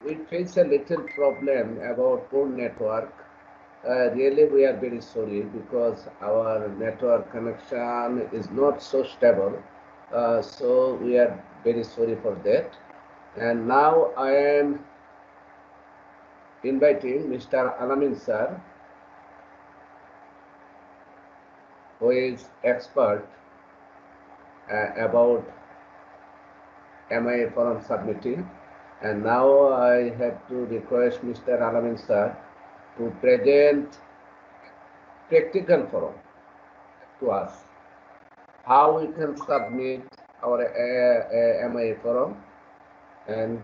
we face a little problem about poor network. Really, we are very sorry because our network connection is not so stable. So we are very sorry for that. And now I am inviting Mr. Alamin sir, who is expert about MIE form submitting. And now I have to request Mr. Alamin sir to present practical form to us, how we can submit our MIE form. And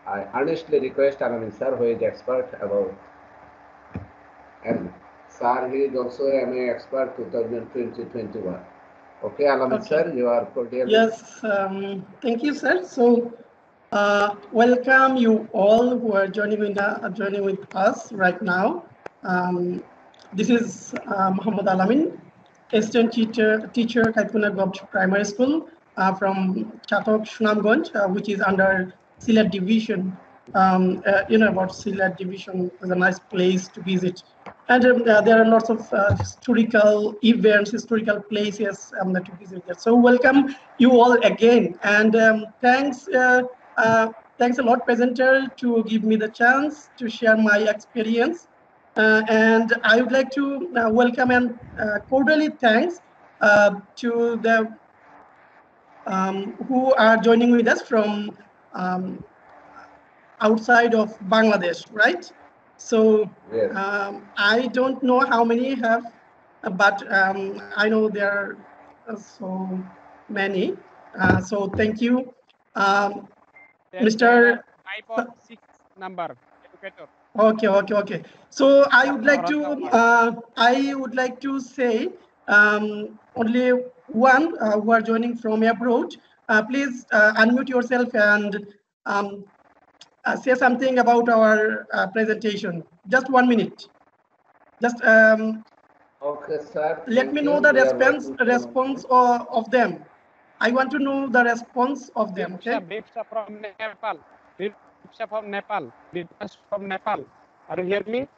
I earnestly request Alamin sir, who is expert about, and sir, he is also MIE Expart 2020-21. Okay, Alamin sir, you are cordially. Yes, thank you, sir. So, welcome you all who are joining with us right now. This is Muhammad Alamin, assistant teacher Kaitpuna Govt Primary School from Chatok, Sunamganj, which is under Sylhet Division. You know about Sylhet Division is a nice place to visit. And there are lots of historical events, historical places that to visit there. So welcome you all again. And thanks a lot, presenter, to give me the chance to share my experience. And I would like to welcome and cordially thanks to the who are joining with us from outside of Bangladesh, right? So Yes. I don't know how many have, but I know there are so many. So thank you, Mr. 5 or 6 number educator. Okay. So I would like to say only one who are joining from abroad. Please unmute yourself and say something about our presentation. Just 1 minute. Just okay, sir. let me know the response of them. I want to know the response of them. Okay. Bipsa from Nepal. Bipsa from Nepal. Bipsa from Nepal. Are you hear me?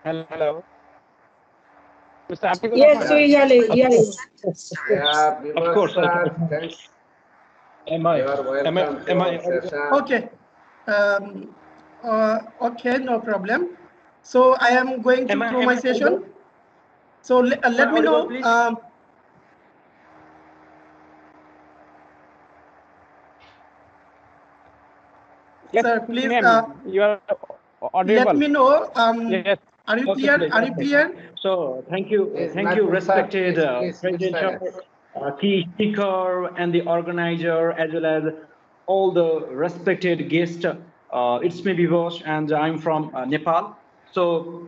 Hello. Yes, we hear you. Yeah, of course. Sir, thanks. Am I okay? Okay, no problem. So I am going to through my session. So let me know. Yes, sir, please. You are audible. Let me know. Yes. Are you clear? Are you clear? So thank you, respected presenter, key speaker, and the organizer, as well as all the respected guests. It's me, Vivosh, and I'm from Nepal. So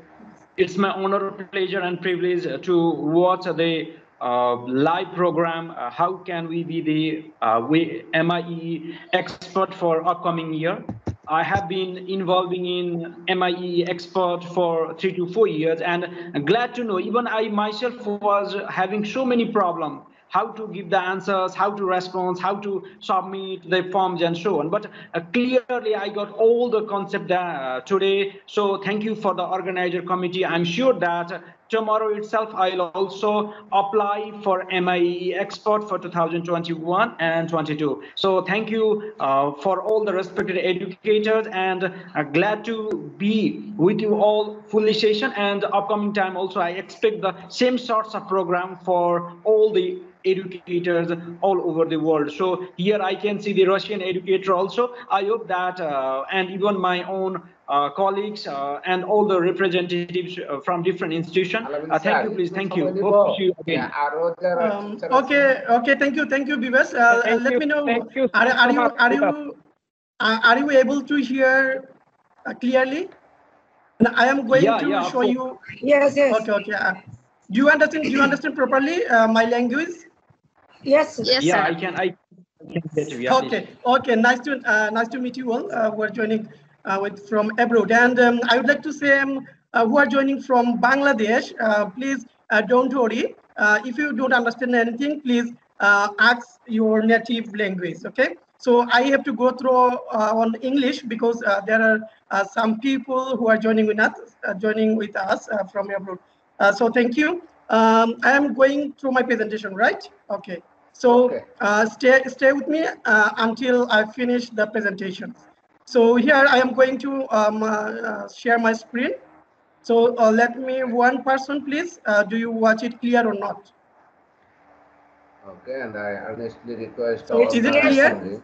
it's my honor, pleasure, and privilege to watch the live program. How can we be the MIE expert for upcoming year? I have been involving in MIE Expart for 3 to 4 years, and I'm glad to know even I myself was having so many problems, how to give the answers, how to respond, how to submit the forms and so on. But clearly I got all the concept today. So thank you for the organizer committee. I'm sure that tomorrow itself I'll also apply for MIE Expart for 2021 and 22. So thank you for all the respected educators, and glad to be with you all fully session, and upcoming time also I expect the same sorts of program for all the educators all over the world. So here I can see the Russian educator also. I hope that and even my own colleagues and all the representatives from different institutions. Thank you, please. Thank you. Hope to see you again. Okay. Thank you, Bivas. Let me know. Are you able to hear clearly? Now, I am going to show you. Yes. Okay. Do you understand properly my language? Yes. Yeah, I can get you. Yeah, okay. Nice to meet you all who are joining from abroad. And I would like to say who are joining from Bangladesh, please don't worry. If you don't understand anything, please ask your native language. Okay. So I have to go through on English because there are some people who are joining with us from abroad. So thank you. I am going through my presentation, right? Okay. So stay with me until I finish the presentation. So here I am going to share my screen. So let me one person, please. Do you watch it clear or not? Okay, and I earnestly request So all is it clear?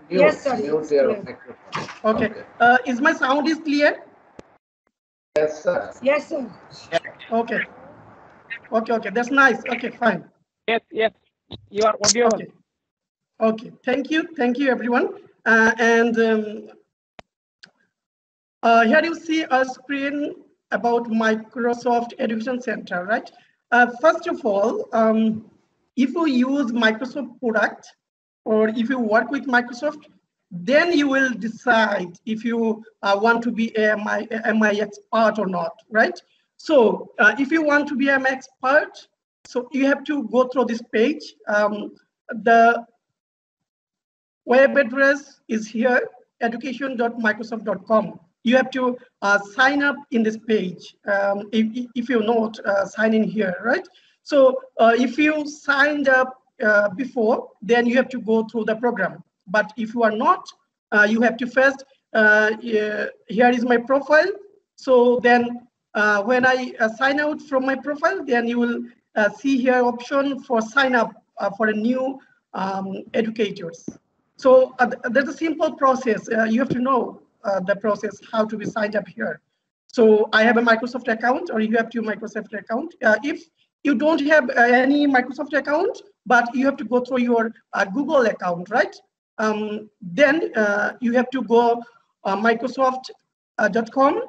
Yes, sir. mute your microphone. Okay. Is my sound is clear? Yes, sir. Yes, sir. Okay. Okay. That's nice. Okay, fine. Yes. You are audible. Okay. Thank you, everyone. Here you see a screen about Microsoft Education Center, right? First of all, if you use Microsoft product or if you work with Microsoft, then you will decide if you want to be a MIE Expart or not, right? So if you want to be an expert, so you have to go through this page. The web address is here, education.microsoft.com. You have to sign up in this page if you're not sign in here, right? So if you signed up before, then you have to go through the program. But if you are not, you have to first, here is my profile. So then when I sign out from my profile, then you will see here option for sign up for a new educators. So there's a simple process. You have to know the process, how to be signed up here. So I have a Microsoft account, or you have to Microsoft account. If you don't have any Microsoft account, but you have to go through your Google account, right? Then you have to go Microsoft.com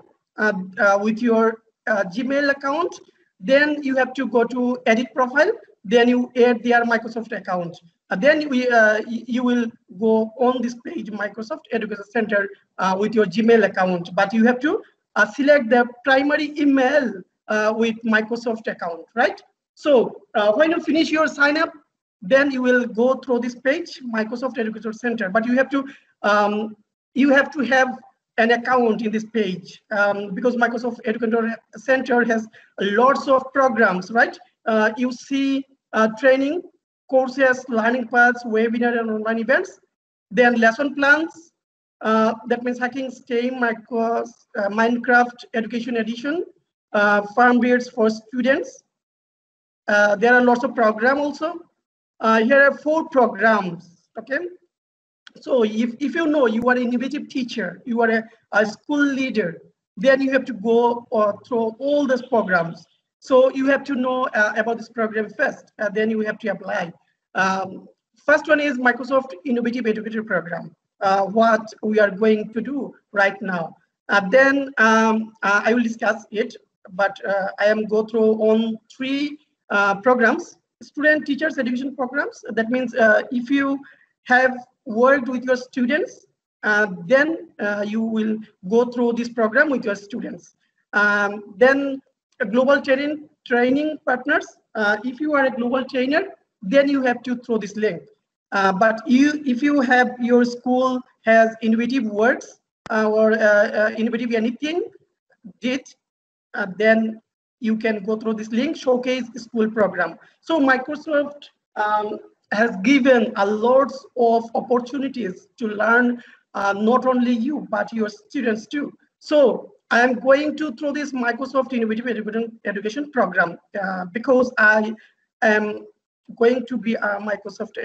with your Gmail account. Then you have to go to edit profile. Then you add their Microsoft account. Then you will go on this page, Microsoft Education Center, with your Gmail account. But you have to select the primary email with Microsoft account, right? So when you finish your sign up, then you will go through this page, Microsoft Education Center. But you have to have an account in this page because Microsoft Education Center has lots of programs, right? You see training, courses, learning paths, webinar and online events, then lesson plans, that means hacking, STEAM, Minecraft Education Edition, farm beards for students. There are lots of programs also. Here are 4 programs, okay? So if you know you are an innovative teacher, you are a school leader, then you have to go through all those programs. So you have to know about this program first, then you have to apply. First one is Microsoft Innovative Educator Program, what we are going to do right now. Then I will discuss it, but I am go through on 3 programs, student teachers education programs. That means if you have worked with your students, then you will go through this program with your students. Then global training partners. If you are a global trainer, then you have to throw this link. But if you have your school has innovative works or innovative anything did, then you can go through this link, showcase school program. So Microsoft has given a lot of opportunities to learn, not only you, but your students too. So I am going to through this Microsoft Innovative Education Program because I am going to be a Microsoft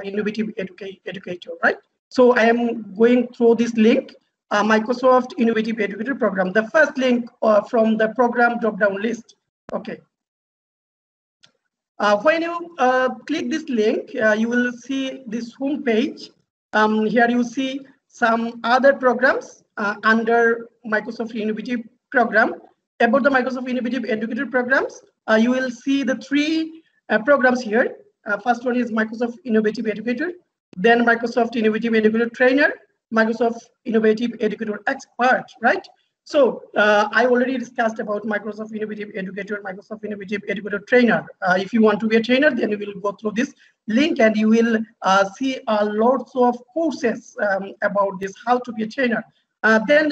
Innovative Educator, right? So I am going through this link, Microsoft Innovative Educator Program, the first link from the program drop-down list, okay. When you click this link, you will see this home page. Here you see some other programs under Microsoft Innovative Program. About the Microsoft Innovative Educator Programs, you will see the 3 programs here. First one is Microsoft Innovative Educator, then Microsoft Innovative Educator Trainer, Microsoft Innovative Educator Expert, right? So I already discussed about Microsoft Innovative Educator, Microsoft Innovative Educator Trainer. If you want to be a trainer, then you will go through this link and you will see lots of courses about this, how to be a trainer. Then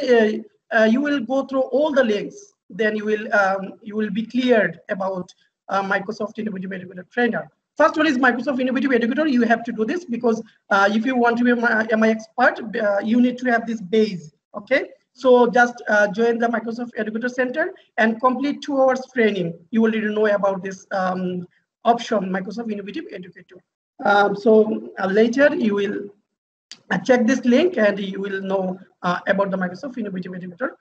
you will go through all the links. Then you will be cleared about Microsoft Innovative Educator Trainer. First one is Microsoft Innovative Educator. You have to do this because if you want to be a MIE Expart, you need to have this base. Okay. So just join the Microsoft Educator Center and complete 2 hours training. You already know about this option, Microsoft Innovative Educator. So later you will check this link and you will know about the Microsoft Innovative Educator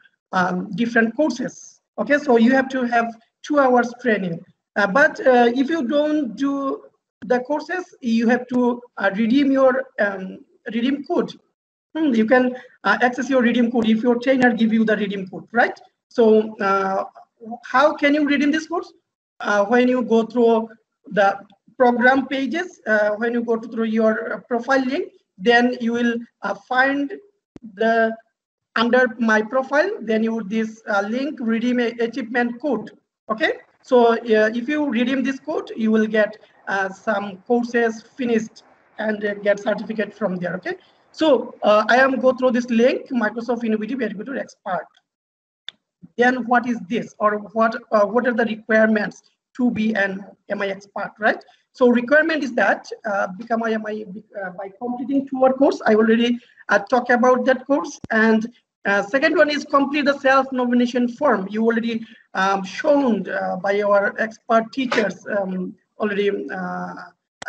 different courses. Okay, so you have to have 2 hours training. But if you don't do the courses, you have to redeem your redeem code. You can access your redeem code if your trainer give you the redeem code, right? So how can you redeem this course? When you go through the program pages, when you go through your profile link, then you will find the under my profile, then you this link redeem achievement code. Okay, so if you redeem this code, you will get some courses finished and get certificate from there. Okay, so I am go through this link, Microsoft Innovative Educator Expart. Then what is this, or what are the requirements to be an MIE Expart, right? So requirement is that become a MIE by completing 2 hour course. I already talk about that course. And second one is complete the self-nomination form. You already shown by our expert teachers already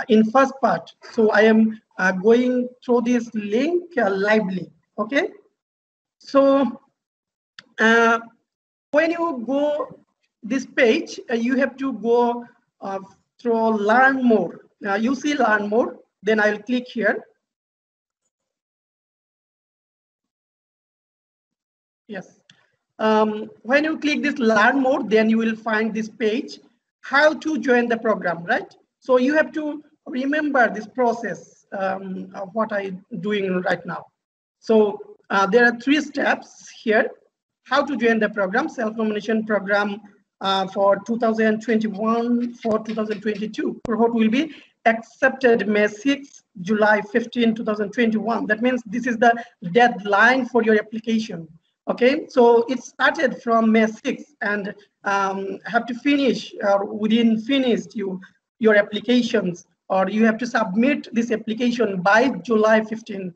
in first part. So I am going through this link lively. Okay, so when you go this page, you have to go through learn more. You see learn more, then I'll click here. Yes. When you click this learn more, then you will find this page, how to join the program, right? So you have to remember this process of what I'm doing right now. So there are 3 steps here. How to join the program, self-nomination program for 2021, for 2022. Cohort will be accepted May 6, July 15, 2021. That means this is the deadline for your application. Okay, so it started from May 6 and have to finish within finished your applications, or you have to submit this application by July 15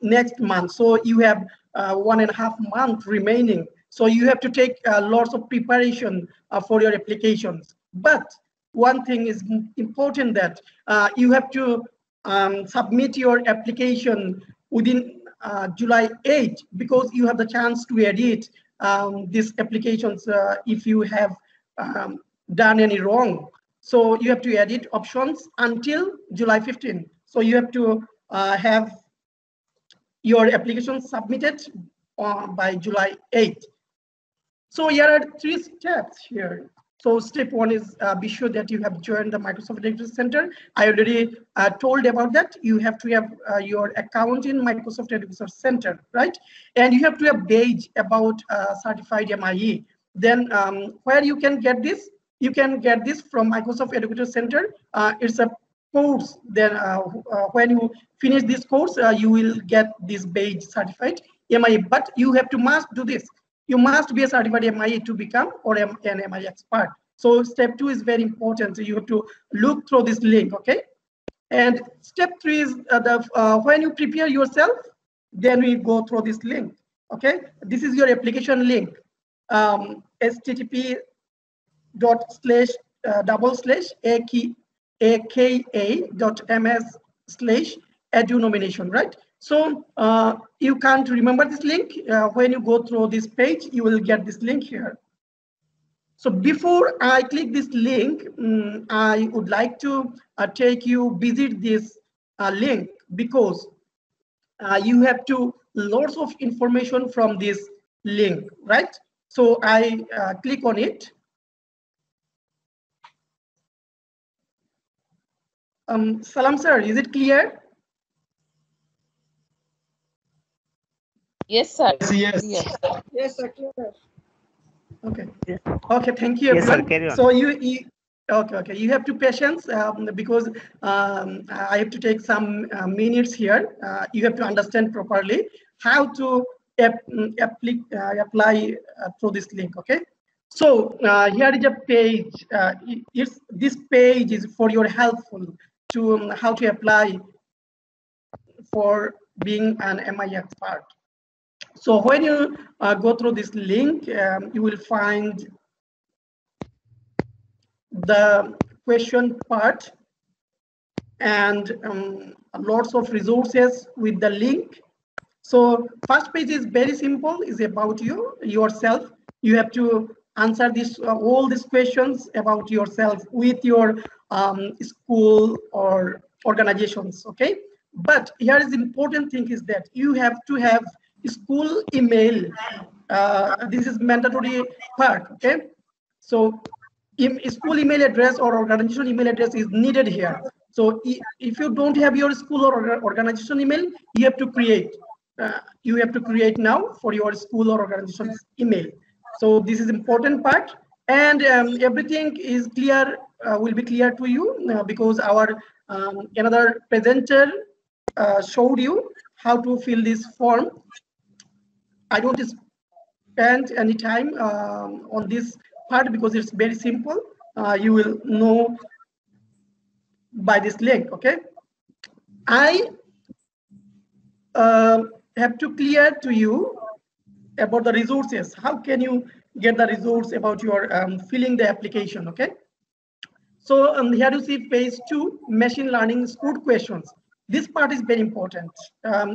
next month. So you have 1.5 months remaining. So you have to take lots of preparation for your applications. But one thing is important, that you have to submit your application within July 8, because you have the chance to edit these applications if you have done any wrong. So you have to edit options until July 15. So you have to have your application submitted by July 8. So here are 3 steps here. So step 1 is be sure that you have joined the Microsoft Educator Center. I already told about that. You have to have your account in Microsoft Educator Center, right? And you have to have page about certified MIE. Then where you can get this? You can get this from Microsoft Educator Center. It's a course. Then when you finish this course, you will get this badge certified MIE. But you have to must do this. You must be a certified MIE to become or an MIE Expart. So step 2 is very important. So you have to look through this link, okay? And step 3 is when you prepare yourself, then we go through this link, okay? This is your application link, http://aka.ms/edu-nomination, right? So you can't remember this link. When you go through this page, you will get this link here. So before I click this link, I would like to take you visit this link, because you have to lots of information from this link, right? So I click on it. Salam sir, is it clear? Yes, sir. Yes. Yes, sir. Clear. Okay. Okay. Thank you, Yes, sir. everyone. Carry on. So you okay. You have to patience because I have to take some minutes here. You have to understand properly how to apply through this link. Okay. So here is a page. This page is for your helpful to how to apply for being an MIE expert. So when you go through this link, you will find the question part and lots of resources with the link. So first page is very simple, is about yourself. You have to answer this all these questions about yourself with your school or organizations, okay? But here is the important thing is that you have to have school email. This is mandatory part, okay? So school email address or organization email address is needed here. So if you don't have your school or organization email, you have to create. You have to create now for your school or organization's email. So this is important part, and everything is clear. Will be clear to you because our another presenter showed you how to fill this form. I don't spend any time on this part because it's very simple. You will know by this link, okay? I have to clear to you about the resources. How can you get the resource about your filling the application, okay? So here you see phase 2, machine learning code questions. This part is very important.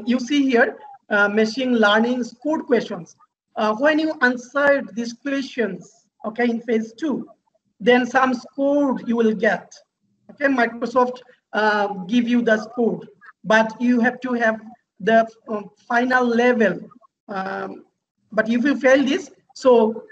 You see here, machine learning code questions. When you answered these questions, okay, in phase 2, then some score you will get. Okay, Microsoft give you the score, but you have to have the final level. But if you fail this, so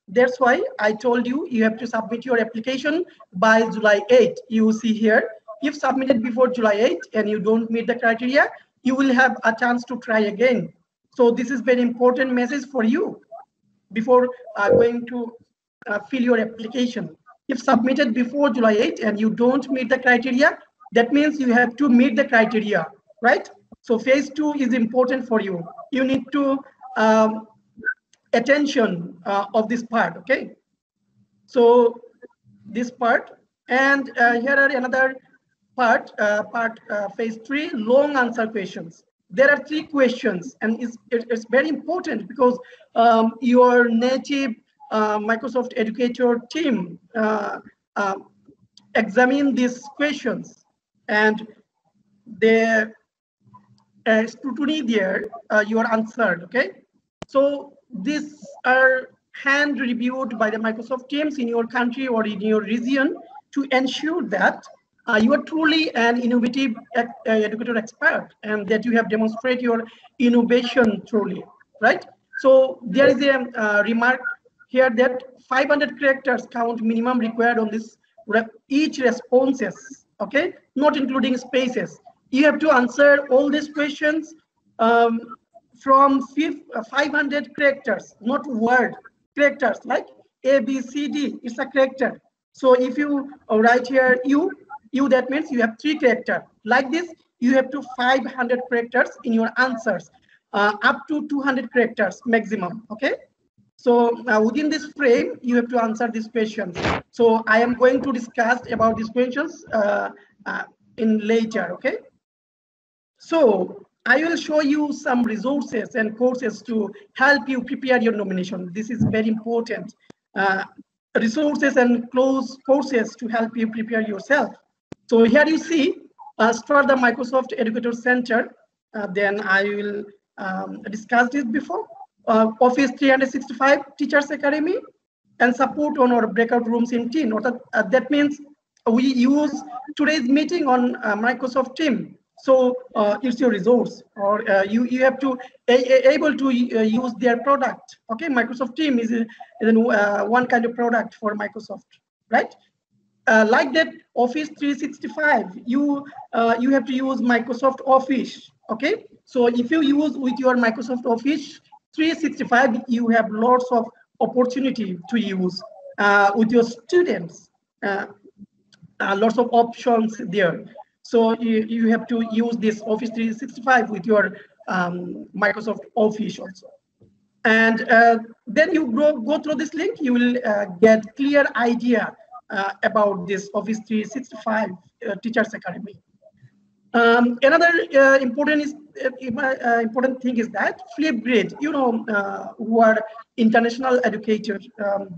that's why I told you you have to submit your application by July 8. You see here, if submitted before July 8 and you don't meet the criteria, you will have a chance to try again. So this is very important message for you before going to fill your application. If submitted before July 8 and you don't meet the criteria, that means you have to meet the criteria, right? So phase 2 is important for you. You need to attention of this part, okay? So this part, and here are another part, phase 3, long answer questions. There are 3 questions, and it's very important because your native Microsoft Educator team examine these questions, and they scrutiny there your answer, okay? So these are hand reviewed by the Microsoft teams in your country or in your region to ensure that you are truly an innovative educator expert and that you have demonstrated your innovation truly, right? So there is a remark here that 500 characters count minimum required on this each responses, okay? Not including spaces. You have to answer all these questions from 500 characters, not word, characters like A, B, C, D, it's a character. So if you write here you, that means you have 3 characters. Like this, you have to 500 characters in your answers, up to 200 characters maximum, okay? So within this frame, you have to answer these questions. So I am going to discuss about these questions in later, okay? So I will show you some resources and courses to help you prepare your nomination. This is very important. Resources and courses to help you prepare yourself. So here you see, start the Microsoft Educator Center. Then I will discuss this before. Office 365 Teachers Academy and support on our breakout rooms in Team. That means we use today's meeting on Microsoft Team. So it's your resource, or you have to able to use their product. Okay, Microsoft Team is one kind of product for Microsoft, right? Like that, Office 365, you have to use Microsoft Office. Okay, so if you use with your Microsoft Office 365, you have lots of opportunity to use with your students. Lots of options there. So you have to use this Office 365 with your Microsoft Office also. And then you go through this link, you will get clear idea about this Office 365 Teachers Academy. Another important thing is that Flipgrid, who are international educators,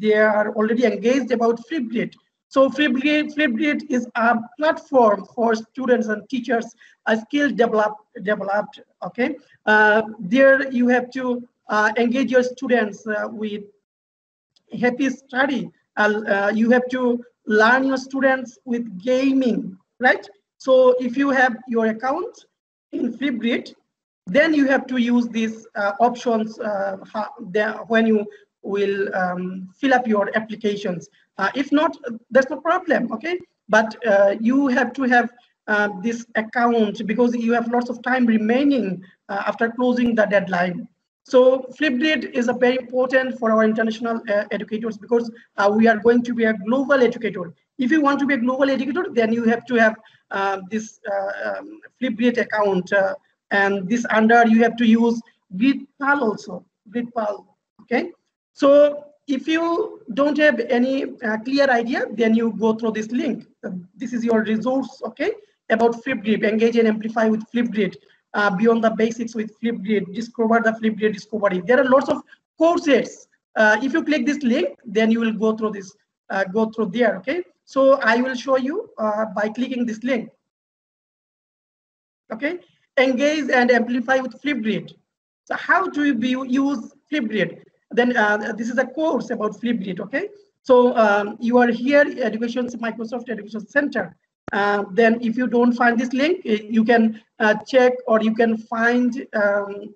they are already engaged about Flipgrid. So Flipgrid is a platform for students and teachers, a skill developed. Okay, there you have to engage your students with happy study. You have to learn your students with gaming, right? So if you have your account in Flipgrid, then you have to use these options when you will fill up your applications. If not, that's no problem, okay? But you have to have this account because you have lots of time remaining after closing the deadline. So Flipgrid is a very important for our international educators because we are going to be a global educator. If you want to be a global educator, then you have to have this Flipgrid account, and this under you have to use GridPal also. GridPal, okay? So if you don't have any clear idea, then you go through this link. This is your resource, okay? About Flipgrid, engage and amplify with Flipgrid. Beyond the basics with Flipgrid, discover the Flipgrid discovery. There are lots of courses. If you click this link, then you will go through this, go through there, okay? So I will show you by clicking this link. Okay, engage and amplify with Flipgrid. So how do you use Flipgrid? Then this is a course about Flipgrid, okay? So you are here, Microsoft Education Center. Then if you don't find this link, you can check or you can find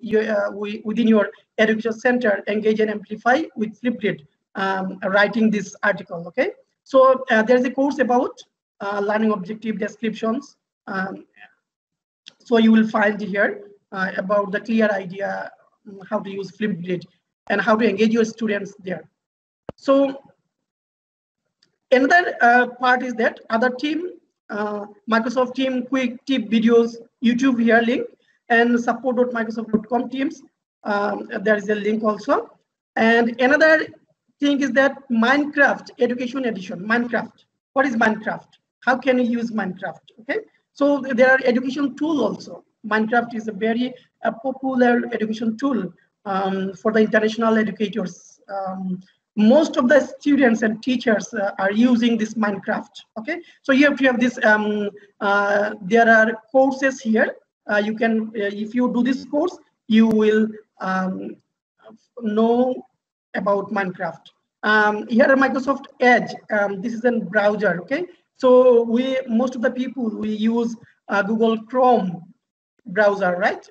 within your education center, engage and amplify with Flipgrid, writing this article, okay? So there's a course about learning objective descriptions. So you will find here about the clear idea, how to use Flipgrid and how to engage your students there. So another part is that other team, Microsoft team quick tip videos, YouTube here link, and support.microsoft.com teams. There is a link also. And another thing is that Minecraft Education Edition. Minecraft. What is Minecraft? How can you use Minecraft? Okay. So there are education tools also. Minecraft is a very popular education tool for the international educators. Most of the students and teachers are using this Minecraft. Okay, so you have to have this. There are courses here. You can, if you do this course, you will know about Minecraft. Here are Microsoft Edge. This is a browser. Okay, so most of the people we use Google Chrome browser, right?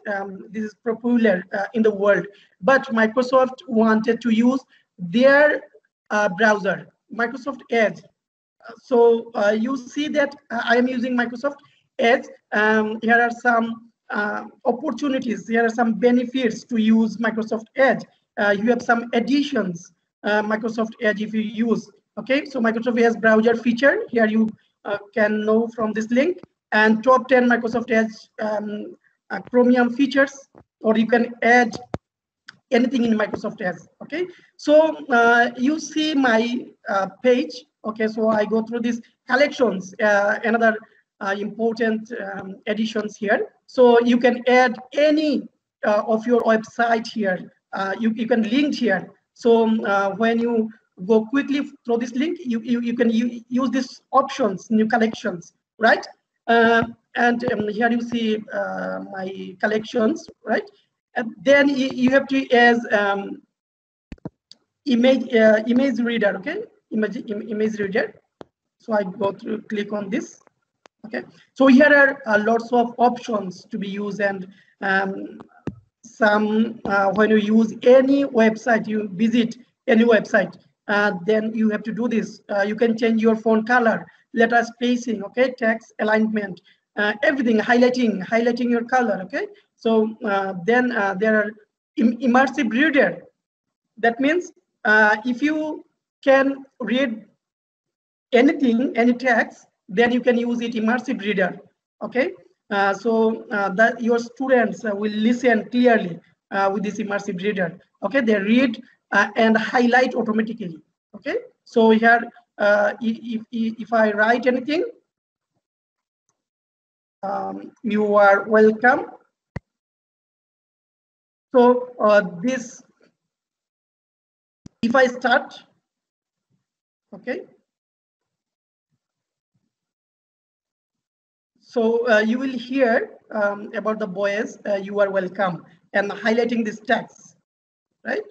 This is popular in the world, but Microsoft wanted to use their browser, Microsoft Edge. So you see that I am using Microsoft Edge. Here are some opportunities. Here are some benefits to use Microsoft Edge. You have some additions, Microsoft Edge if you use. Okay, so Microsoft Edge browser feature. Here you can know from this link, and top 10 Microsoft Edge Chromium features, or you can add anything in Microsoft Edge. Okay, so you see my page. Okay, so I go through these collections, another important additions here. So you can add any of your website here. You can link here. So when you go quickly through this link, you can use these options, new collections, right? And here you see my collections, right? And then you have to as image reader, okay? Image reader. So I go through, click on this. Okay. So here are lots of options to be used, and some when you use any website, you visit any website, then you have to do this. You can change your font color, letter spacing, okay, text alignment, everything, highlighting your color. Okay, so then there are immersive reader. That means if you can read anything, any text, then you can use it immersive reader. Okay, so that your students will listen clearly with this immersive reader. Okay, they read and highlight automatically. Okay, so here if I write anything, you are welcome. So this, if I start, okay. So you will hear about the boys, you are welcome, and highlighting this text, right?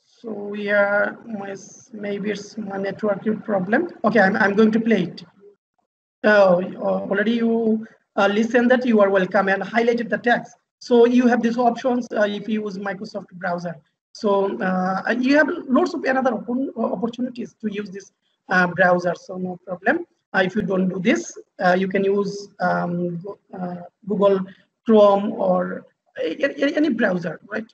So we are, maybe it's my networking problem. Okay, I'm going to play it. Already you listen that you are welcome and highlighted the text. So you have these options if you use Microsoft browser. So you have lots of another opportunities to use this browser. So no problem. If you don't do this, you can use Google Chrome or any browser, right?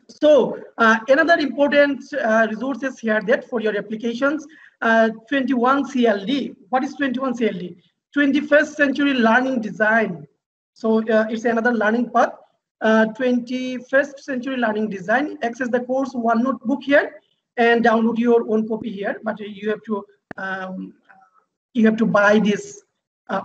So another important resources here that for your applications, 21 CLD. What is 21 CLD? 21st Century Learning Design. So it's another learning path. 21st Century Learning Design. Access the course OneNote book here and download your own copy here. But you have to buy these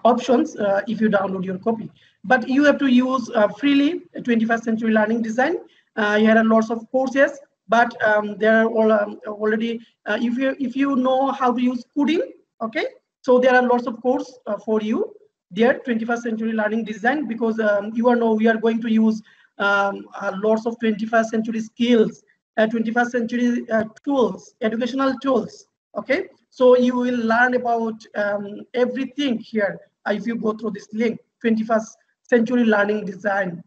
options if you download your copy. But you have to use freely 21st Century Learning Design. Here are lots of courses, but there are all already. If you know how to use coding, okay. So there are lots of courses for you there. 21st Century Learning Design, because we are going to use lots of 21st century skills, 21st century tools, educational tools. Okay, so you will learn about everything here if you go through this link, 21st Century Learning Design.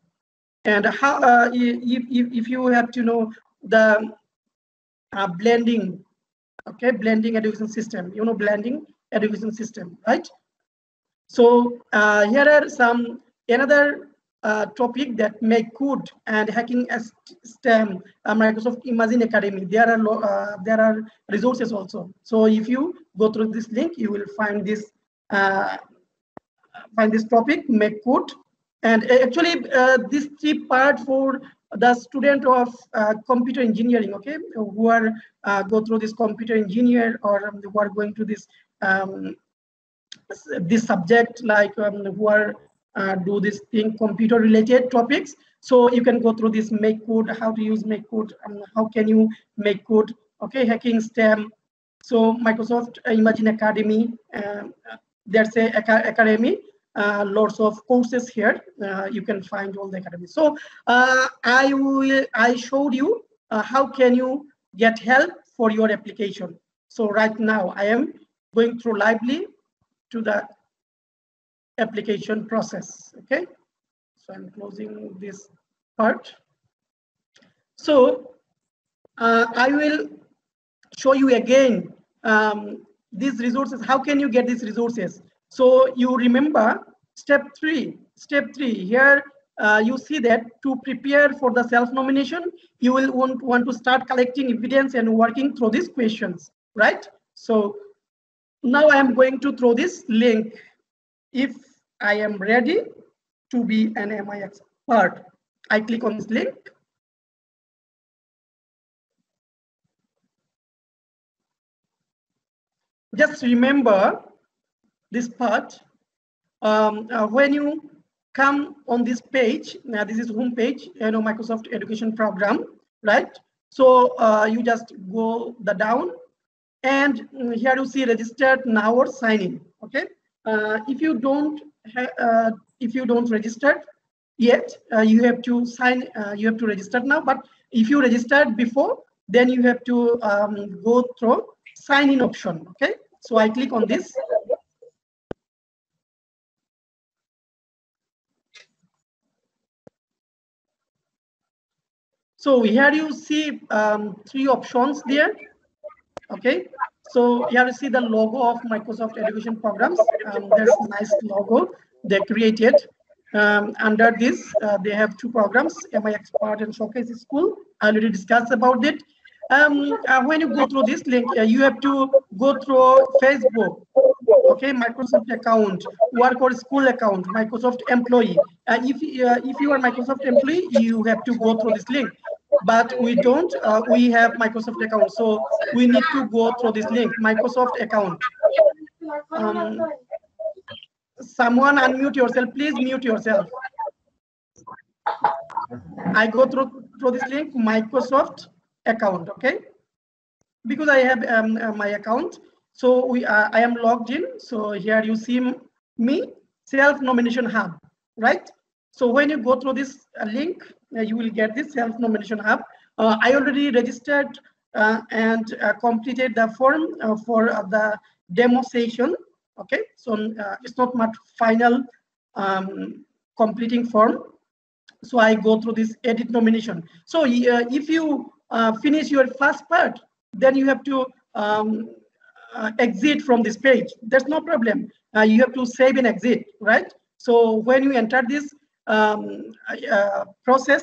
And how if you have to know the blending, okay, blending education system, blending education system, right? So here are some another topic that make code and hacking as STEM, Microsoft Imagine Academy. There are resources also. So if you go through this link, you will find this topic, make code. And actually, this 3 part for the student of computer engineering, okay, who are go through this computer engineer, or who are going to this this subject, like who are do this thing, computer related topics. So you can go through this make code, how to use make code, how can you make code, okay, hacking STEM. So Microsoft Imagine Academy, there's a academy. Lots of courses here. You can find all the academy. So I showed you how can you get help for your application. So right now I am going through lively to the application process. Okay, so I'm closing this part. So I will show you again these resources. How can you get these resources? So you remember step 3. Here you see that to prepare for the self-nomination, you will want to start collecting evidence and working through these questions, right? So now I am going to throw this link. If I am ready to be an MIE expert, I click on this link. Just remember this part. When you come on this page, now this is home page, Microsoft Education Program, right? So you just go down, and here you see registered now or sign in. Okay, if you don't register yet, you have to sign. You have to register now. But if you registered before, then you have to go through sign in option. Okay, so I click on this. So here you see 3 options there. Okay, so here you see the logo of Microsoft Education Programs. There's a nice logo they created. Under this, they have 2 programs, MIE Expart and Showcase School. I already discussed about it. When you go through this link, you have to go through Facebook. Okay, Microsoft account, work or school account, Microsoft employee. If you are Microsoft employee, you have to go through this link. But we don't. We have Microsoft account, so we need to go through this link, Microsoft account. Someone unmute yourself, please mute yourself. I go through this link, Microsoft account, okay? Because I have my account, so I am logged in. So here you see me, self-nomination hub, right? So when you go through this link, you will get this self-nomination hub. I already registered and completed the form for the demo session. Okay, so it's not my final completing form. So I go through this edit nomination. So if you finish your first part, then you have to exit from this page. There's no problem. You have to save and exit, right? So when you enter this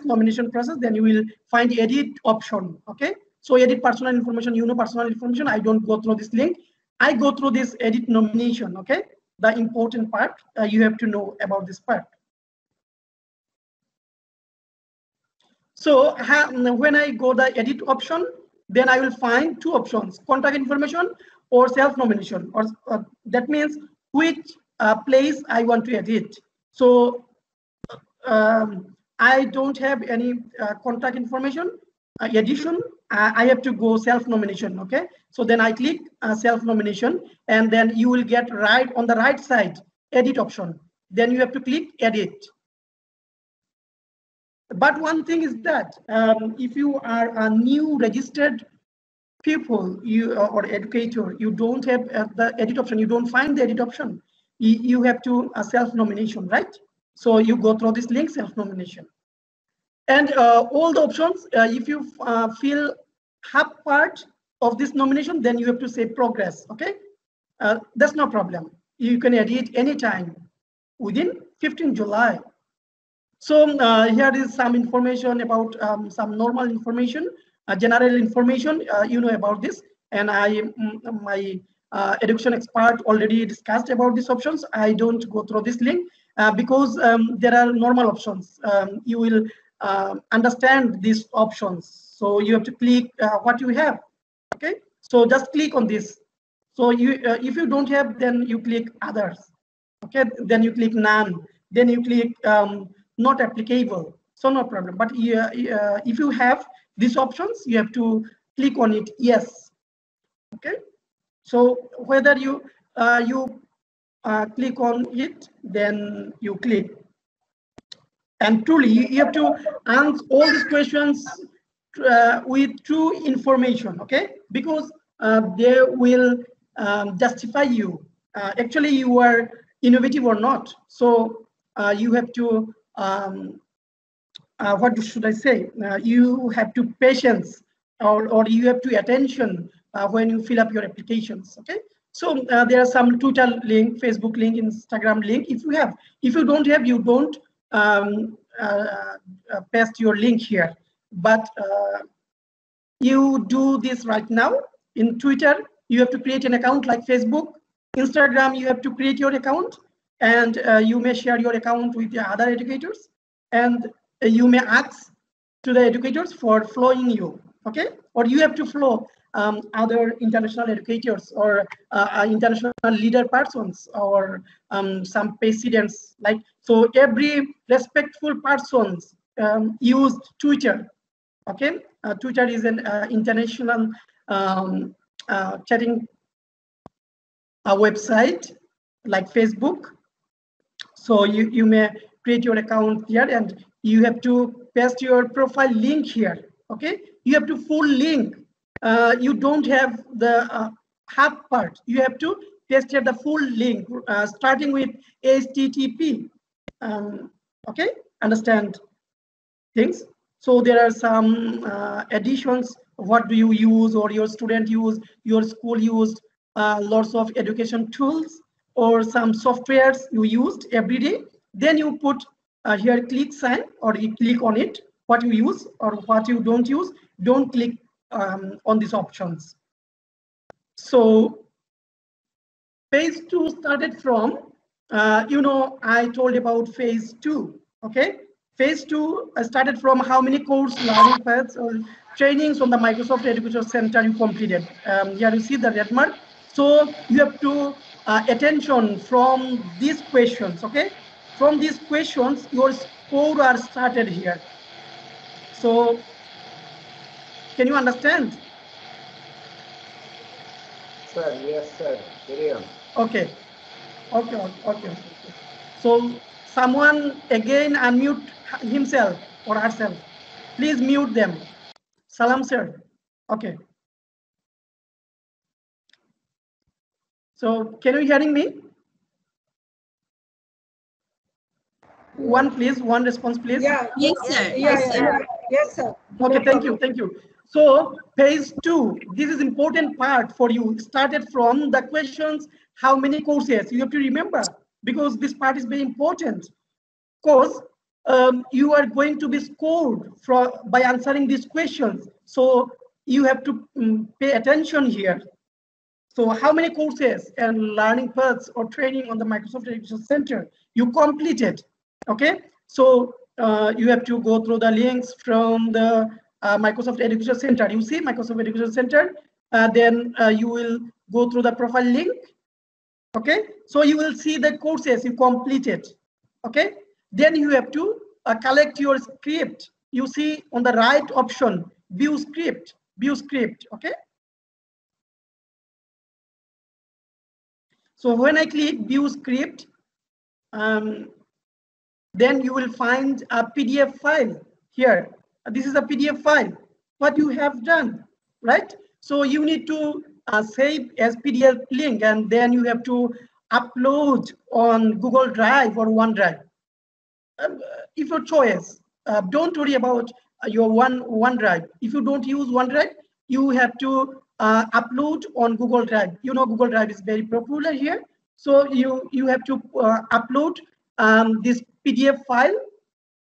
nomination process, then you will find edit option. Okay, so edit personal information, personal information. I don't go through this link. I go through this edit nomination. Okay, the important part you have to know about this part. So when I go the edit option, then I will find 2 options: contact information or self-nomination. Or that means which place I want to edit. So I don't have any contact information edition. I have to go self-nomination. Okay, so then I click self-nomination, and then you will get right on the right side edit option. Then you have to click edit. But one thing is that if you are a new registered people, or educator, you don't have the edit option. You don't find the edit option. You have to self-nomination, right? So you go through this link, self-nomination, and all the options. If you feel half part of this nomination, then you have to say progress. Okay, that's no problem. You can edit anytime within 15 July. So here is some information about some normal information, general information. You know about this, and my Education Expert already discussed about these options. I don't go through this link because there are normal options. You will understand these options. So you have to click what you have. Okay, so just click on this. So you, if you don't have, then you click others. Okay, then you click none. Then you click not applicable. So no problem. But if you have these options, you have to click on it. Yes. Okay. So whether you click on it, then you click. And truly, you have to answer all these questions with true information. Okay, because they will justify you. Actually, you are innovative or not. So you have to what should I say? You have to patience, or you have to attention when you fill up your applications. Okay. So there are some Twitter link, Facebook link, Instagram link. If you don't have, you don't paste your link here. But you do this right now. In Twitter, you have to create an account like Facebook. Instagram, you have to create your account, and you may share your account with the other educators, and you may ask to the educators for following you. Okay, or you have to follow other international educators, or international leader persons, or some presidents. Like, so every respectful persons use Twitter. Okay, Twitter is an international chatting website like Facebook. So you may create your account here, and you have to paste your profile link here. Okay, you have to full link. You don't have the half part. You have to paste here the full link, starting with HTTP. Okay, understand things? So there are some additions. What do you use, or your student use, your school used lots of education tools or some softwares you used every day. Then you put here click sign, or you click on it, what you use or what you don't use. Don't click on these options. So phase 2 started from, I told about phase 2, okay? Phase 2 started from how many course learning paths or trainings on the Microsoft Education Center you completed. Here you see the red mark. So you have to attention from these questions, okay? From these questions, your score are started here. So can you understand? Sir, yes, sir. Carry on. Okay. So someone again unmute himself or herself. Please mute them. Salam, sir. Okay. So can you hearing me? One, please. One response, please. Yeah. Yes, sir. Yes, sir. Okay, thank you. So phase 2, this is important part for you. Started from the questions, how many courses you have to remember, because this part is very important. Because you are going to be scored by answering these questions. So you have to pay attention here. So how many courses and learning paths or training on the Microsoft Education Center you completed? Okay, so you have to go through the links from the Microsoft Education Center. You see Microsoft Education Center, then you will go through the profile link. Okay, so you will see the courses you completed. Okay, then you have to collect your script. You see on the right option, view script. Okay. So when I click view script, then you will find a PDF file here. This is a PDF file. What you have done, right? So you need to save as PDF link, and then you have to upload on Google Drive or OneDrive. If your choice, don't worry about your OneDrive. If you don't use OneDrive, you have to upload on Google Drive. You know Google Drive is very popular here. So you have to upload this PDF file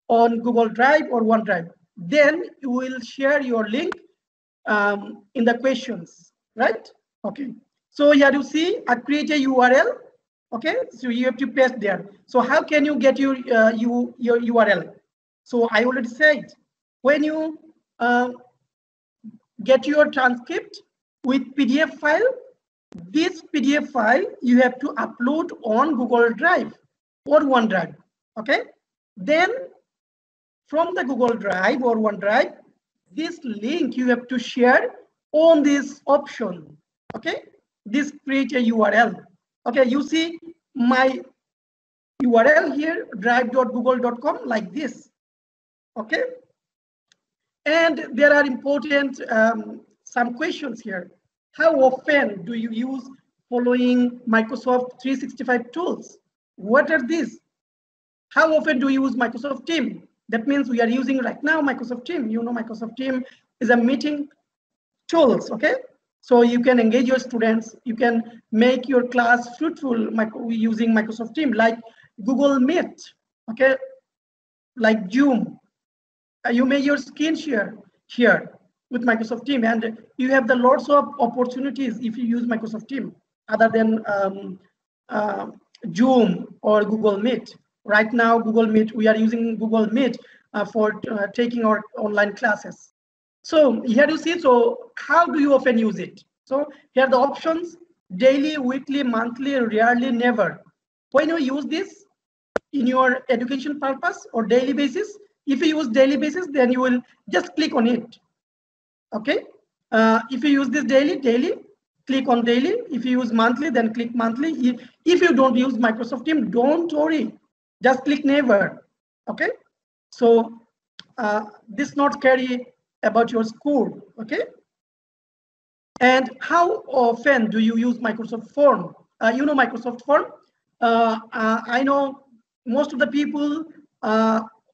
on Google Drive or OneDrive. Then you will share your link in the questions, right? Okay. So here you see, create a URL. Okay, so you have to paste there. So how can you get your URL? So I already said, when you get your transcript with PDF file, this PDF file you have to upload on Google Drive or OneDrive. Okay, then from the Google Drive or OneDrive, this link you have to share on this option. Okay, this create a URL. Okay, you see my URL here, drive.google.com, like this. Okay, and there are important some questions here. How often do you use following Microsoft 365 tools? What are these? How often do you use Microsoft Teams? That means we are using right now Microsoft Teams. You know, Microsoft Teams is a meeting tools. Okay, so you can engage your students. You can make your class fruitful using Microsoft Teams, like Google Meet. Okay, like Zoom. You make your screen share here with Microsoft Teams, and you have the lots of opportunities if you use Microsoft Teams other than Zoom or Google Meet. Right now, Google Meet, we are using Google Meet for taking our online classes. So here you see, so how do you often use it? So here are the options: daily, weekly, monthly, rarely, never. When you use this in your education purpose or daily basis, if you use daily basis, then you will just click on it. Okay, if you use this daily, click on daily. If you use monthly, then click monthly. If you don't use Microsoft Teams, don't worry, just click never. Okay, so this not carry about your school. Okay, and how often do you use Microsoft Form? You know Microsoft Form. I know most of the people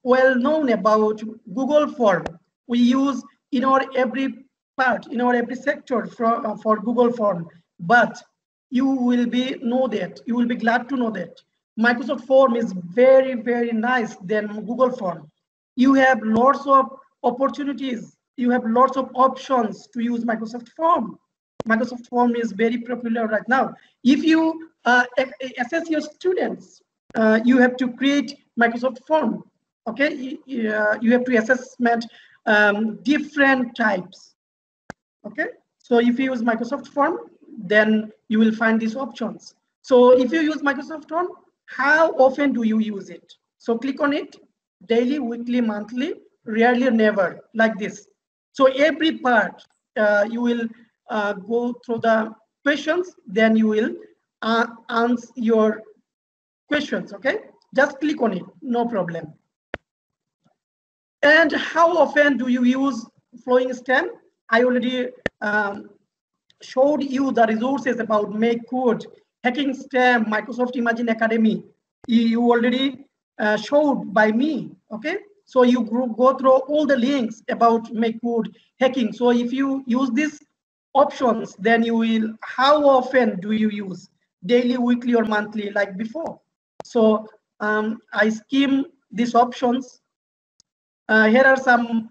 well known about Google Form. We use in our every part, in our every sector for Google Form. But you will be glad to know that Microsoft Form is very, very nice than Google Form. You have lots of opportunities. You have lots of options to use Microsoft Form. Microsoft Form is very popular right now. If you assess your students, you have to create Microsoft Form. Okay, you have to assessment different types. Okay, so if you use Microsoft Form, then you will find these options. So if you use Microsoft Form, how often do you use it? So click on it, daily, weekly, monthly, rarely, never, like this. So every part you will go through the questions, then you will answer your questions, okay? Just click on it, no problem. And how often do you use flowing stem? I already showed you the resources about Make Code, Hacking STEM, Microsoft Imagine Academy. You already showed by me, okay? So you go through all the links about Make Code, hacking. So if you use these options, then you will, how often do you use? Daily, weekly, or monthly, like before. So I skim these options. Here are some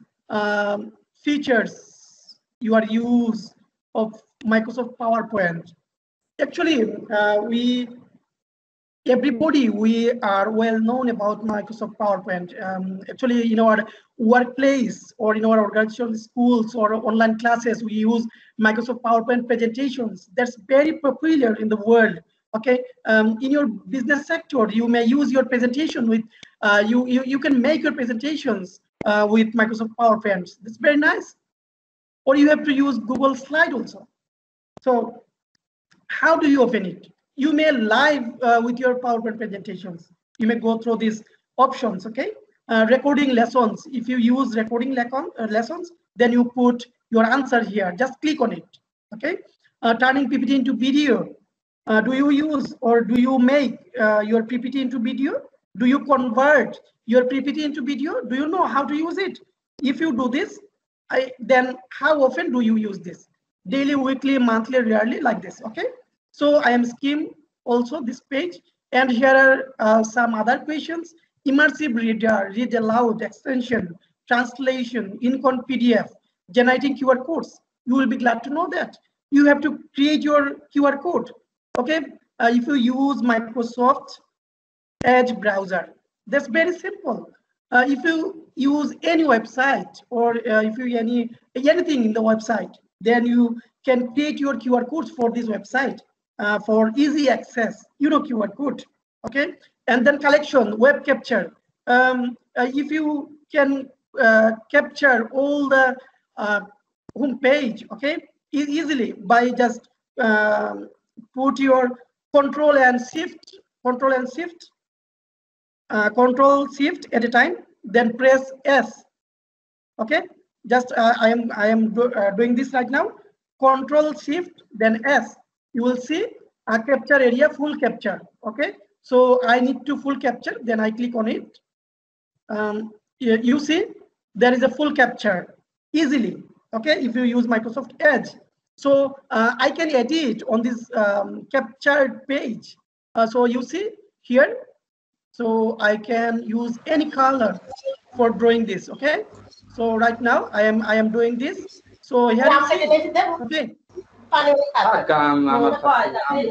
features you are use of Microsoft PowerPoint. Actually, everybody, we are well known about Microsoft PowerPoint. Actually, in our workplace or in our organizational schools or online classes, we use Microsoft PowerPoint presentations. That's very popular in the world. Okay, in your business sector, you may use your presentation with, you can make your presentations with Microsoft PowerPoint. That's very nice. Or you have to use Google Slide also. So how do you open it? You may live with your PowerPoint presentations. You may go through these options, okay? Recording lessons. If you use recording lessons, then you put your answer here. Just click on it, okay? Turning PPT into video. Do you use or do you make your PPT into video? Do you convert your PPT into video? Do you know how to use it? If you do this, then how often do you use this? Daily, weekly, monthly, rarely, like this, okay? So I am skimming also this page, and here are some other questions. Immersive reader, read aloud, extension, translation, Incon PDF, generating QR codes. You will be glad to know that. You have to create your QR code, okay? If you use Microsoft Edge browser, that's very simple. If you use any website or if you anything in the website, then you can create your QR codes for this website for easy access. You know QR code, okay? And then collection, web capture. If you can capture all the home page, okay, easily by just put your Control Shift at a time, then press S. Okay, just I am doing this right now. Control Shift then S. You will see a capture area full capture. Okay, so I need to full capture. Then I click on it. You see there is a full capture easily. Okay, if you use Microsoft Edge. So I can edit on this captured page. So you see here. So I can use any color for drawing this, okay? So right now I am doing this. So here you see, okay. So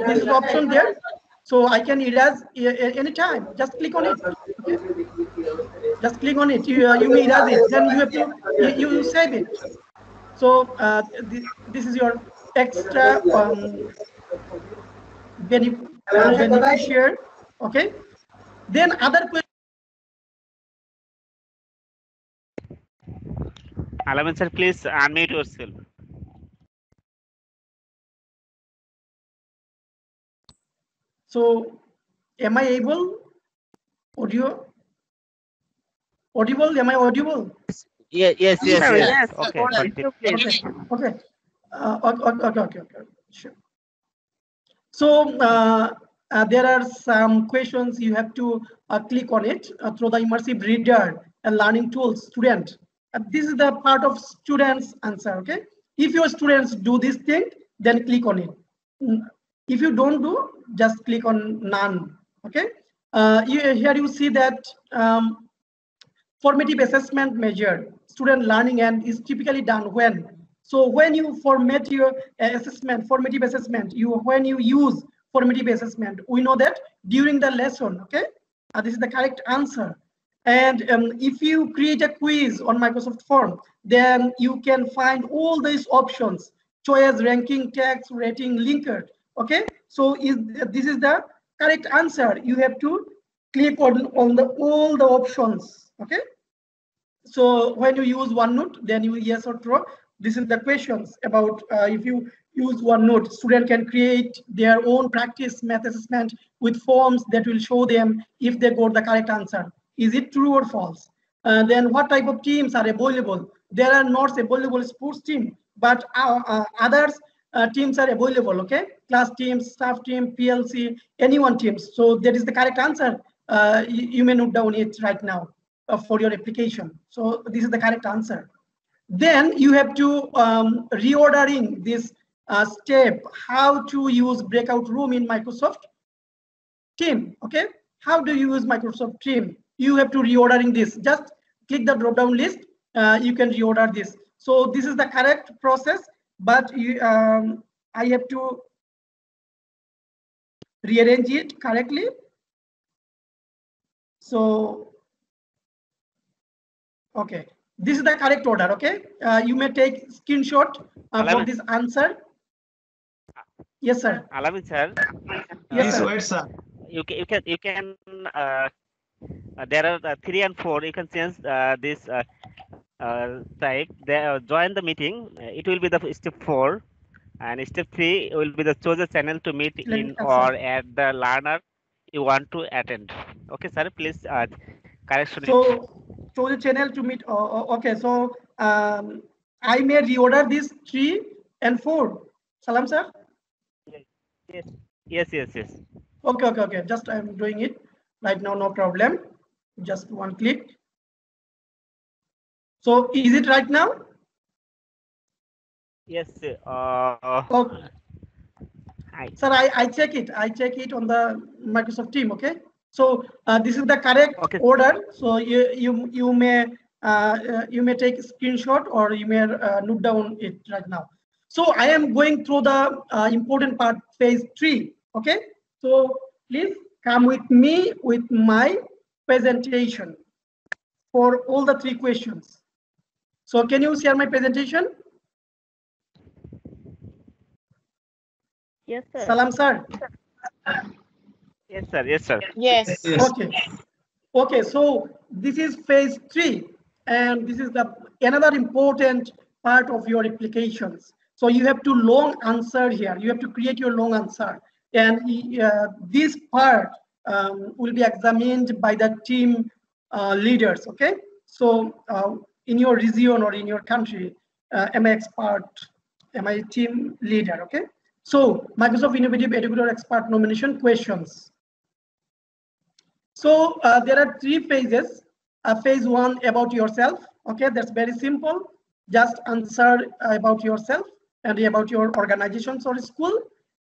this is the option there. So I can erase anytime. Just click on it. Okay? Just click on it. You may erase it. Then you have to you save it. So this is your extra beneficiary. Okay. Then other question. Alamin sir, please unmute yourself. So, am I able? Audible? Am I audible? Yes. Okay. Okay. Okay. Sure. So there are some questions you have to click on it through the immersive reader and learning tools student. This is the part of students answer. Okay, if your students do this thing, then click on it. If you don't do, just click on none. Okay, here you see that formative assessment measure student learning and is typically done when. So when you format your assessment, formative assessment, when you use formative assessment, we know that during the lesson. Okay, this is the correct answer. And if you create a quiz on Microsoft Form, then you can find all these options: choice, ranking, text, rating, linker. Okay, so this is the correct answer. You have to click on all the options. Okay, so when you use OneNote, then you yes or true. This is the questions about if you use OneNote, student can create their own practice math assessment with forms that will show them if they got the correct answer. Is it true or false? Then what type of teams are available? There are not available sports team, but others teams are available. Okay, class teams, staff team, PLC, anyone teams. So that is the correct answer. You may note down it right now for your application. So this is the correct answer. Then you have to reordering this step, how to use breakout room in Microsoft Team. Okay, how do you use Microsoft Team? You have to reordering this. Just click the drop down list. You can reorder this. So this is the correct process, but I have to rearrange it correctly. So, okay, this is the correct order. Okay, you may take screenshot for this answer. Yes, sir. Alamin sir. Yes, sir. Wait, sir. You can. There are 3 and 4. You can change this type. Join the meeting. It will be the step 4, and step 3 will be the choose a channel to meet in or at the learner you want to attend. Okay, sir. Please correction. So choose a channel to meet. Okay, so I may reorder this 3 and 4. Salam, sir. Yes. Okay. Just I'm doing it right now. No problem. Just one click. So is it right now? Yes. Okay. Sir, I check it. I check it on the Microsoft Team. Okay. So this is the correct order. So you may take a screenshot or you may note down it right now. So I am going through the important part, phase 3. Okay. So please come with me with my presentation for all the 3 questions. So can you share my presentation? Yes, sir. Salam, sir. Yes, sir. Yes, sir. Yes. Okay. So this is phase 3, and this is another important part of your applications. So you have to long answer here. You have to create your long answer, and this part will be examined by the team leaders. Okay. So in your region or in your country, MIE Expart, MIE team leader. Okay. So Microsoft Innovative Educator Expert nomination questions. So there are 3 phases. Phase 1 about yourself. Okay, that's very simple. Just answer about yourself and about your organizations or school.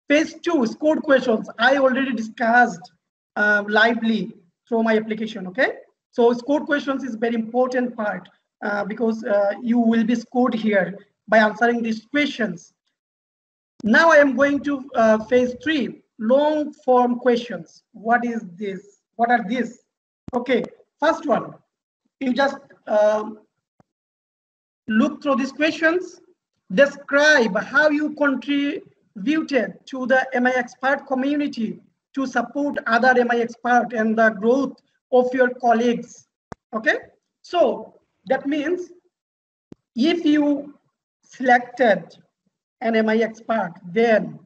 Phase 2 scored questions. I already discussed lively through my application. Okay, so scored questions is very important part because you will be scored here by answering these questions. Now I am going to phase 3, long form questions. What is this? What are these? Okay, first one, you just look through these questions. Describe how you contributed to the MIE Expert community to support other MIE Expert and the growth of your colleagues. Okay, so that means if you selected an MIE Expert, then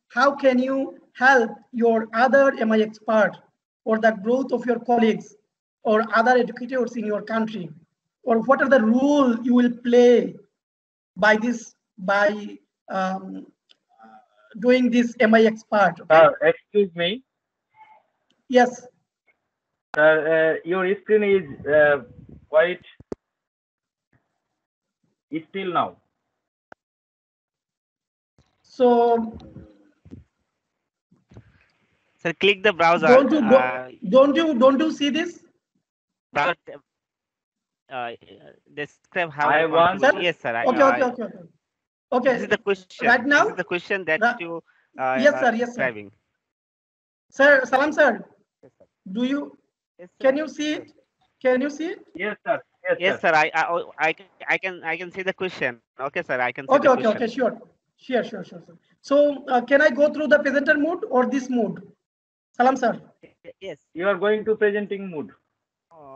how can you help your other MIE Expert or the growth of your colleagues or other educators in your country? Or what are the role you will play by doing this MIE Expert? Okay? Excuse me. Yes. Sir, your screen is quite still now. So Sir, click the browser. Don't you see this? Browser, describe how I you want. contribute. Yes, sir. Okay. This is the question. Right now. This is the question that you yes, sir. Yes, sir. describing. Sir, Salam, sir. Yes, sir. Do you? Yes, sir. Can you see it? Can you see it? Yes, sir. Yes, sir. I can see the question. Okay, sir. I can see the question. Okay. Sure. Sir. So can I go through the presenter mode or this mode? Salam, sir. Yes. You are going to presenting mode.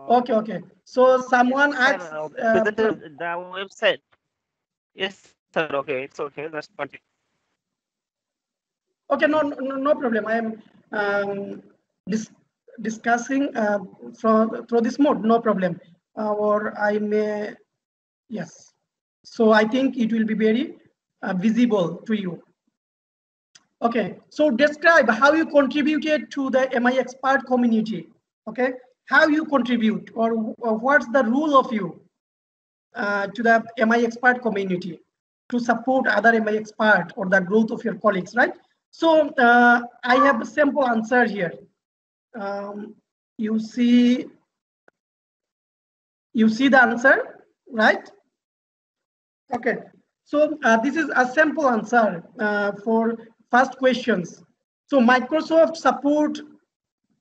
Okay. So someone asks the website. Yes, sir. Okay, it's okay. Let's continue. Okay, no problem. I am discussing through this mode. No problem. Or I may, yes. So I think it will be very visible to you. Okay. So describe how you contributed to the MIE Expart community. Okay. How you contribute, or what's the role of you to the MIE Expart community to support other MIE Expart or the growth of your colleagues, right? So I have a simple answer here. You see the answer, right? Okay. So this is a simple answer for first questions. So Microsoft support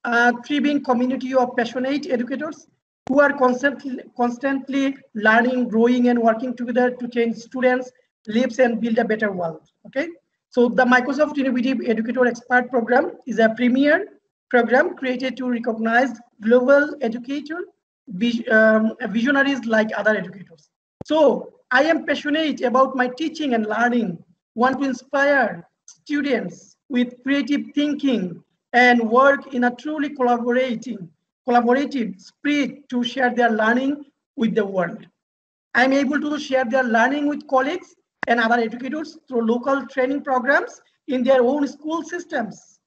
a thriving community of passionate educators who are constantly learning, growing, and working together to change students' lives and build a better world. Okay. So the Microsoft Innovative Educator Expert Program is a premier program created to recognize global educator visionaries like other educators. So I am passionate about my teaching and learning, want to inspire students with creative thinking and work in a truly collaborative spirit to share their learning with the world. I'm able to share their learning with colleagues and other educators through local training programs in their own school systems,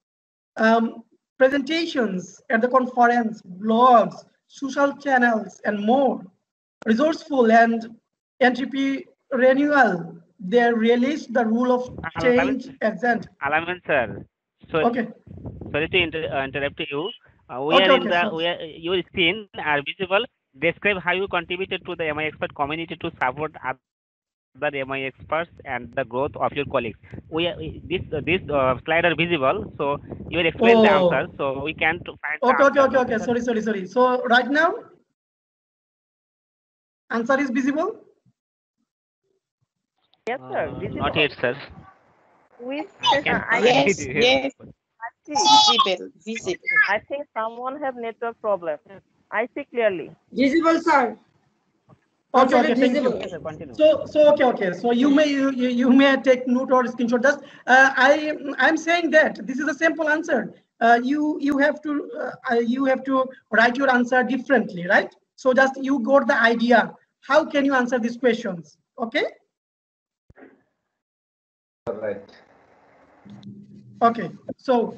presentations at the conference, blogs, social channels, and more. Resourceful and entrepreneurial, they realize the rule of change agent. Alaman sir, Okay. Sorry to interrupt you. Your screen are visible. Describe how you contributed to the MIE Expert community to support other MIE experts and the growth of your colleagues. This slide are visible, so you will explain the answer, so we can find the answer. Okay. Sorry. So right now, answer is visible? Yes, sir. Visible. Not yet, sir. Yes. Visible. I think someone have network problem. I see clearly. Visible, sir. Okay, thank you. Okay. So you may take note or screenshot. Just I'm saying that this is a simple answer. You have to write your answer differently, right? So just you got the idea. How can you answer these questions? Okay. Right. Okay. So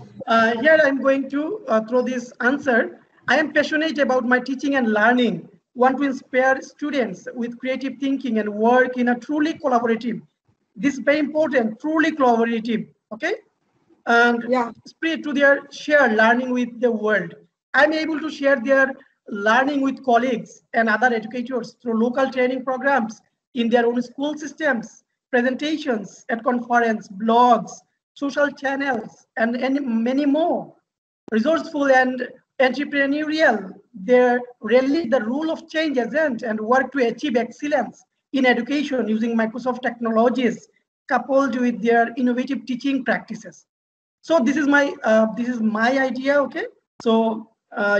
here I'm going to throw this answer. I am passionate about my teaching and learning. Want to inspire students with creative thinking and work in a truly collaborative. This is very important, truly collaborative, okay? And spread to their share learning with the world. I'm able to share their learning with colleagues and other educators through local training programs in their own school systems, presentations at conference, blogs, social channels, and many more. Resourceful and entrepreneurial, they rely the rule of change agent and work to achieve excellence in education using Microsoft technologies coupled with their innovative teaching practices. So this is my idea. Okay, so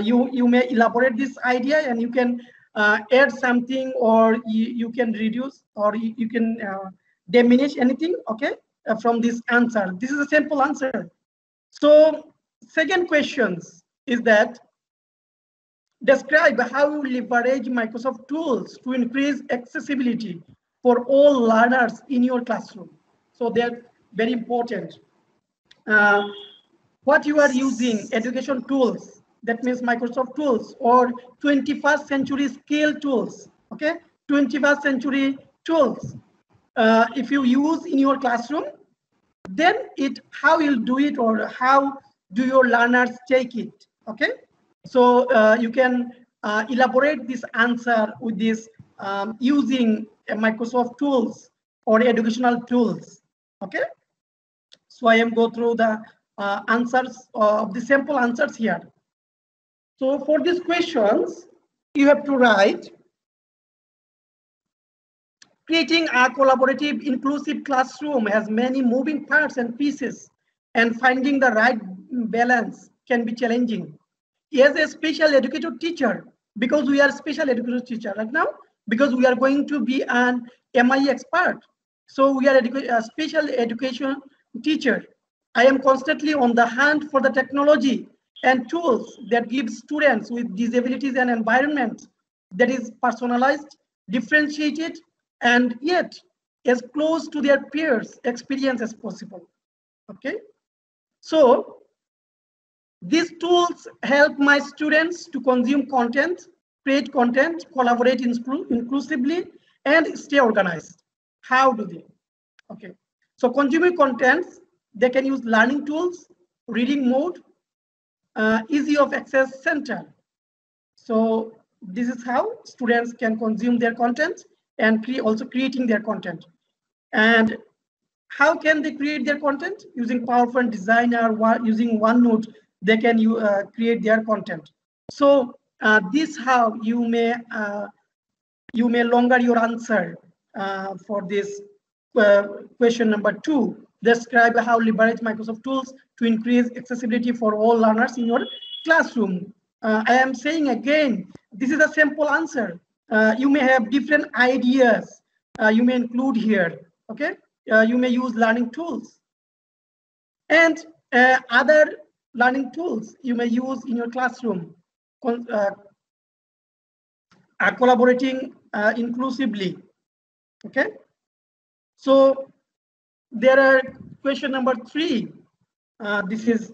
you may elaborate this idea and you can add something, or you can reduce, or you can diminish anything. Okay, from this answer. This is a simple answer. So second question is that describe how you leverage Microsoft tools to increase accessibility for all learners in your classroom. So they're very important. What you are using education tools that means Microsoft tools, or 21st century skill tools, okay? 21st century tools. If you use in your classroom, then how you'll do it, or how do your learners take it, okay? So you can elaborate this answer with this using Microsoft tools or educational tools, okay? So I am go through the answers of the sample answers here. So for these questions, you have to write, creating a collaborative, inclusive classroom has many moving parts and pieces, and finding the right balance can be challenging. As a special educator teacher, because we are special educator teacher right now, because we are going to be an MIE expert. So we are a special education teacher. I am constantly on the hunt for the technology and tools that give students with disabilities an environment that is personalized, differentiated, and yet as close to their peers' experience as possible. Okay, so these tools help my students to consume content, create content, collaborate inclusively, and stay organized. How do they? Okay, so consuming contents, they can use learning tools, reading mode, easy of access center. So this is how students can consume their content and also creating their content. And how can they create their content? Using PowerPoint Designer, using OneNote, they can create their content. So this how you may longer your answer for this question number 2. Describe how leverage Microsoft tools to increase accessibility for all learners in your classroom. I am saying again, this is a simple answer. You may have different ideas you may include here, okay? You may use learning tools. And other learning tools you may use in your classroom, collaborating inclusively, okay? So there are question number 3. This is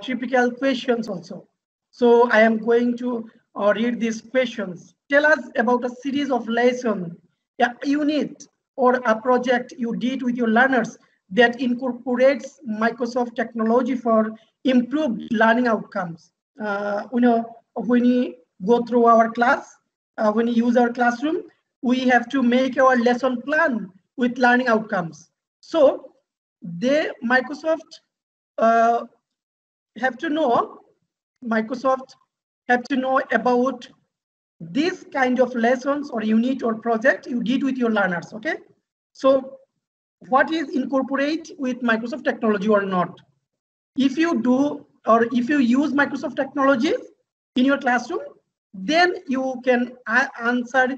typical questions also. So I am going to read these questions. Tell us about a series of lessons, a unit, or a project you did with your learners that incorporates Microsoft technology for improved learning outcomes. You know, when we go through our class, when we use our classroom, we have to make our lesson plan with learning outcomes. So Microsoft have to know about this kind of lessons or unit or project you did with your learners, okay? So what is incorporate with Microsoft technology or not? If you do, or if you use Microsoft technologies in your classroom, then you can answer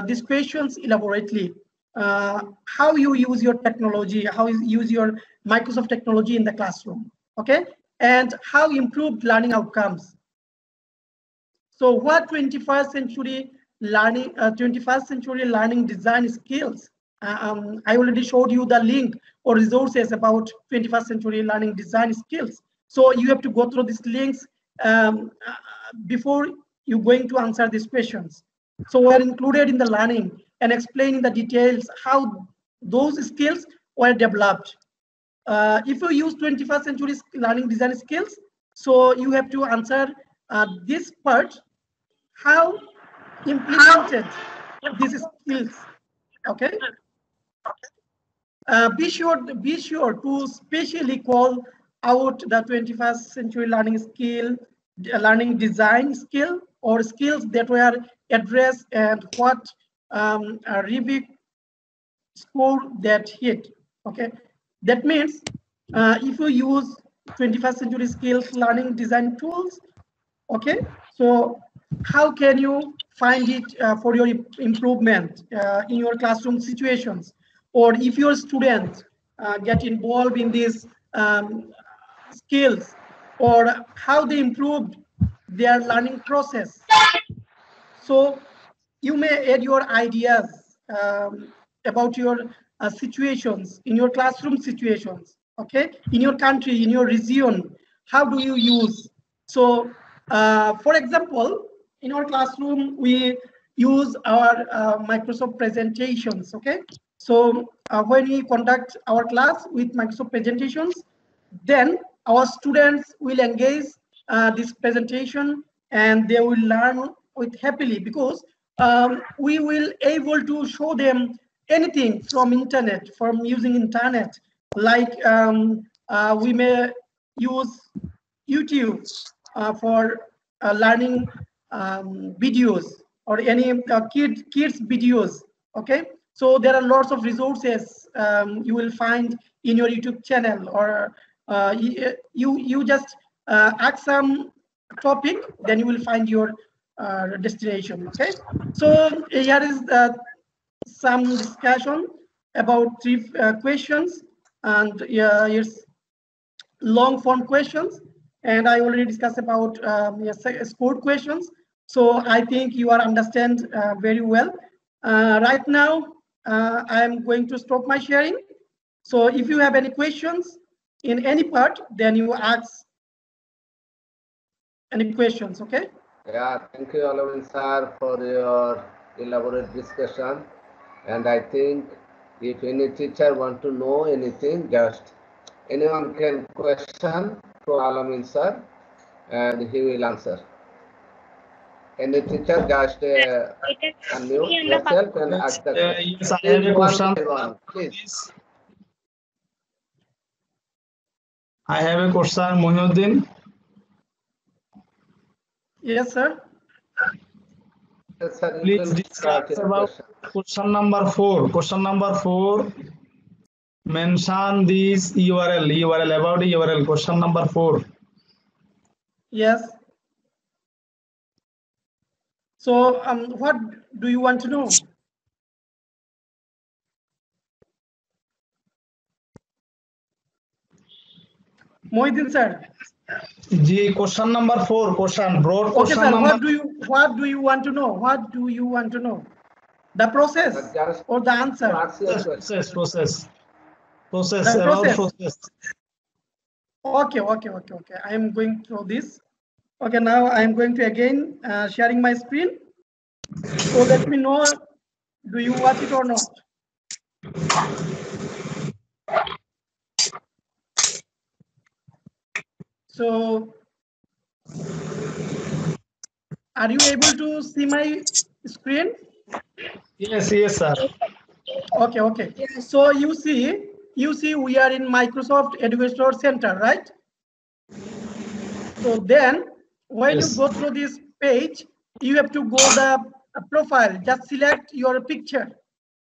these questions elaborately. How you use your technology, how you use your Microsoft technology in the classroom, okay? And how improved learning outcomes. So what 21st century learning design skills? I already showed you the link or resources about 21st century learning design skills. So you have to go through these links before you're going to answer these questions. So we're included in the learning and explaining the details how those skills were developed. If you use 21st century learning design skills, so you have to answer this part, how implemented these skills, okay? Be sure to specially call out the 21st century learning design skill, or skills that were addressed and what Rubik score that hit, okay? That means if you use 21st century skills learning design tools, okay, so how can you find it for your improvement in your classroom situations? Or if your students get involved in these skills, or how they improved their learning process. So you may add your ideas about your situations, in your classroom situations, okay? In your country, in your region, how do you use? So For example, in our classroom, we use our Microsoft presentations, okay? So when we conduct our class with Microsoft presentations, then our students will engage this presentation and they will learn with happily, because we will able to show them anything from internet, from using internet, like we may use YouTube for learning videos, or any kids videos, okay? So there are lots of resources you will find in your YouTube channel, or you just ask some topic, then you will find your destination, okay? So here is some discussion about 3 questions, and here's long form questions, and I already discussed about yes, scored questions. So I think you are understand very well. Right now, I am going to stop my sharing. So if you have any questions in any part, then you ask any questions, okay? Yeah, thank you, Alamin sir, for your elaborate discussion. And I think if any teacher want to know anything, just anyone can question to Alamin sir, and he will answer. Any teacher, just unmute yourself and ask the question. Yes, I have a question. Please. I have a question, Mohiuddin. Yes, sir. Yes, sir, Please discuss about question number 4. Question number 4. Mention this URL about the URL. Question number 4. Yes. So what do you want to know? Mohiuddin sir. The question number 4. Question broad question okay, sir, number. What do you want to know? What do you want to know? The process or the answer? Process. The About process. process. Okay. I am going through this. Okay, now I am going to again sharing my screen. So let me know, do you watch it or not? So are you able to see my screen? Yes, sir. Okay. Yes. So you see we are in Microsoft Educator Center, right? So then when you go through this page, you have to go the profile, just select your picture,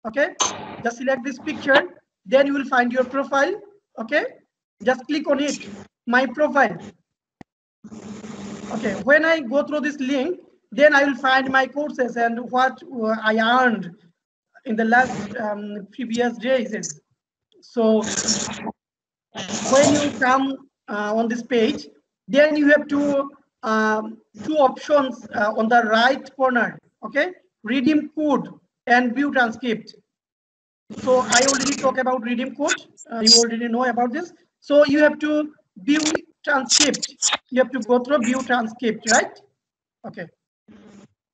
okay? Just select this picture, then you will find your profile, okay? Just click on it, my profile. Okay, when I go through this link, then I will find my courses and what I earned in the last previous days. So when you come on this page, then you have two options on the right corner, okay? Redeem code and view transcript. So I already talked about redeem code. You already know about this. So you have to view transcript. You have to go through view transcript, right? Okay.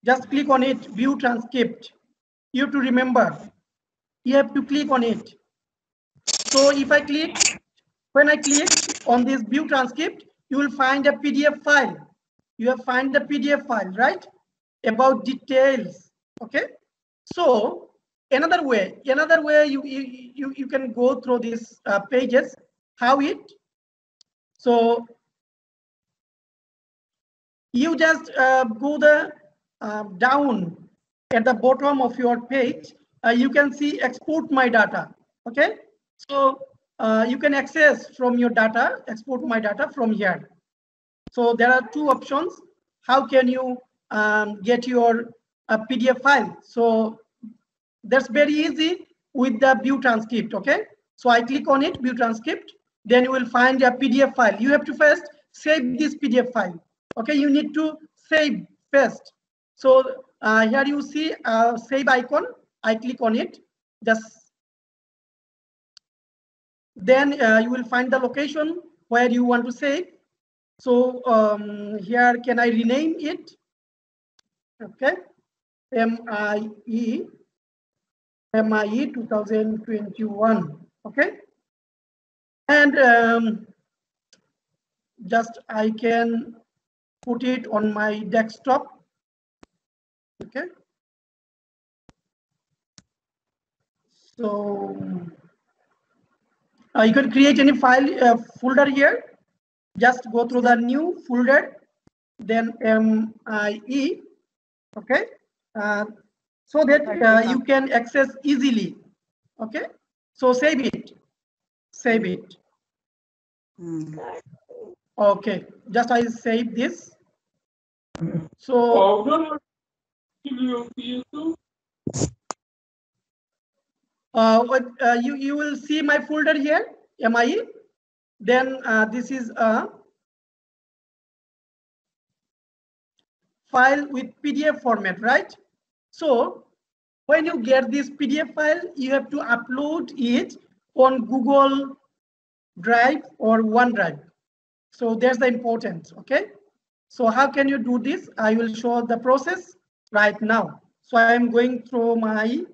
Just click on it, view transcript. You have to remember. You have to click on it. So if I click, when I click on this view transcript, you will find a PDF file. You have find the PDF file, right? About details, okay? So another way you can go through these pages. How it? So you just go the down at the bottom of your page. You can see export my data, okay? So you can access from your data, export my data from here. So there are two options. How can you get your PDF file? So that's very easy with the view transcript, okay? So I click on it, view transcript, then you will find a PDF file. You have to first save this PDF file, okay? You need to save first. So here you see save icon. I click on it, then you will find the location where you want to save. So here, can I rename it? Okay, MIE 2021. Okay, and just I can put it on my desktop. Okay, so you can create any file folder here. Just go through the new folder, then MIE. Okay, so that you can access easily. Okay, so save it. Save it. Okay, just I save this. So you will see my folder here, MIE. Then this is a file with PDF format, right? So when you get this PDF file, you have to upload it on Google Drive or OneDrive. So there's the importance. Okay, so how can you do this? I will show the process right now. So I am going through my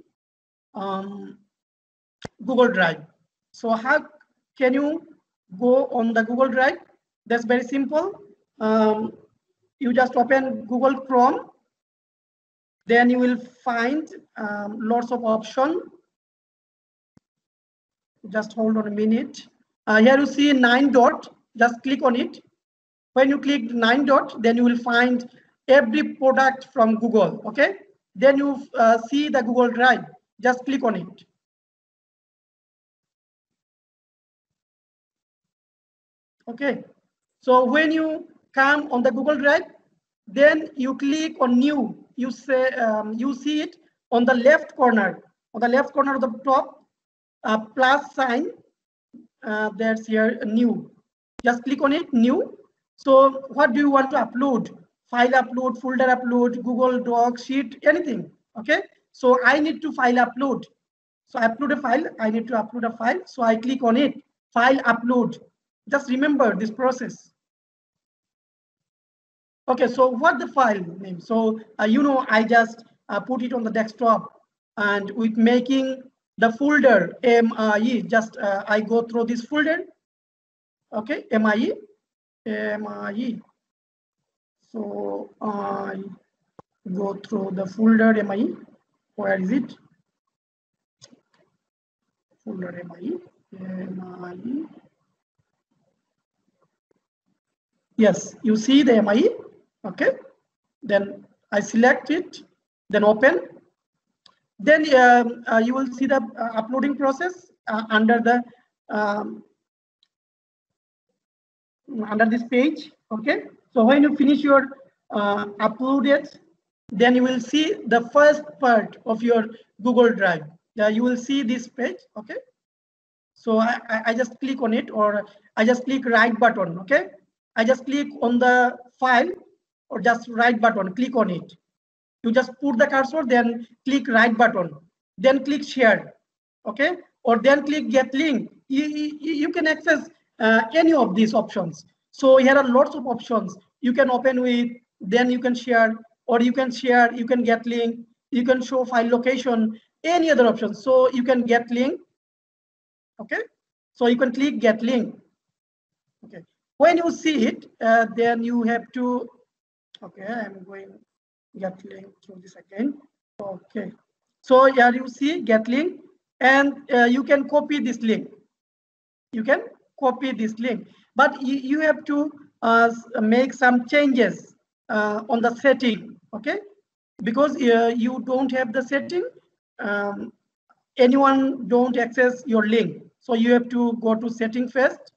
Google Drive. So how can you go on the Google Drive? That's very simple. You just open Google Chrome, then you will find lots of options. Just hold on a minute. Here you see 9 dot, just click on it. When you click 9 dot, then you will find every product from Google, okay? Then you see the Google Drive, just click on it. Okay, so when you come on the Google Drive, then you click on new. You say you see it on the left corner. On the left corner of the top, plus sign. That's here new. Just click on it, new. So what do you want to upload? File upload, folder upload, Google Doc, sheet, anything. Okay. So I need to file upload. So I upload a file. I need to upload a file. So I click on it. File upload. Just remember this process. Okay, so what the file name? So you know, I just put it on the desktop, and with making the folder MIE, just I go through this folder. Okay, MIE. So I go through the folder MIE. Where is it? Folder MIE. Yes, you see the MIE. Okay, then I select it, then open. Then you will see the uploading process under the under this page. Okay, so when you finish your uploaded, then you will see the first part of your Google Drive. You will see this page. Okay, so I just click on it, or I just click right button. Okay, I just click on the file, or just right button, click on it. You just put the cursor, then click right button, then click share. Okay, or then click get link. You can access any of these options. So here are lots of options you can open with, then you can share, or you can share, you can get link, you can show file location, any other option. So you can get link. Okay, so you can click get link. Okay, when you see it, then you have to, okay, I'm going get link through this again. Okay, so here you see get link, and you can copy this link. You can copy this link, but you have to make some changes on the setting. Okay, because you don't have the setting, anyone don't access your link. So you have to go to setting first,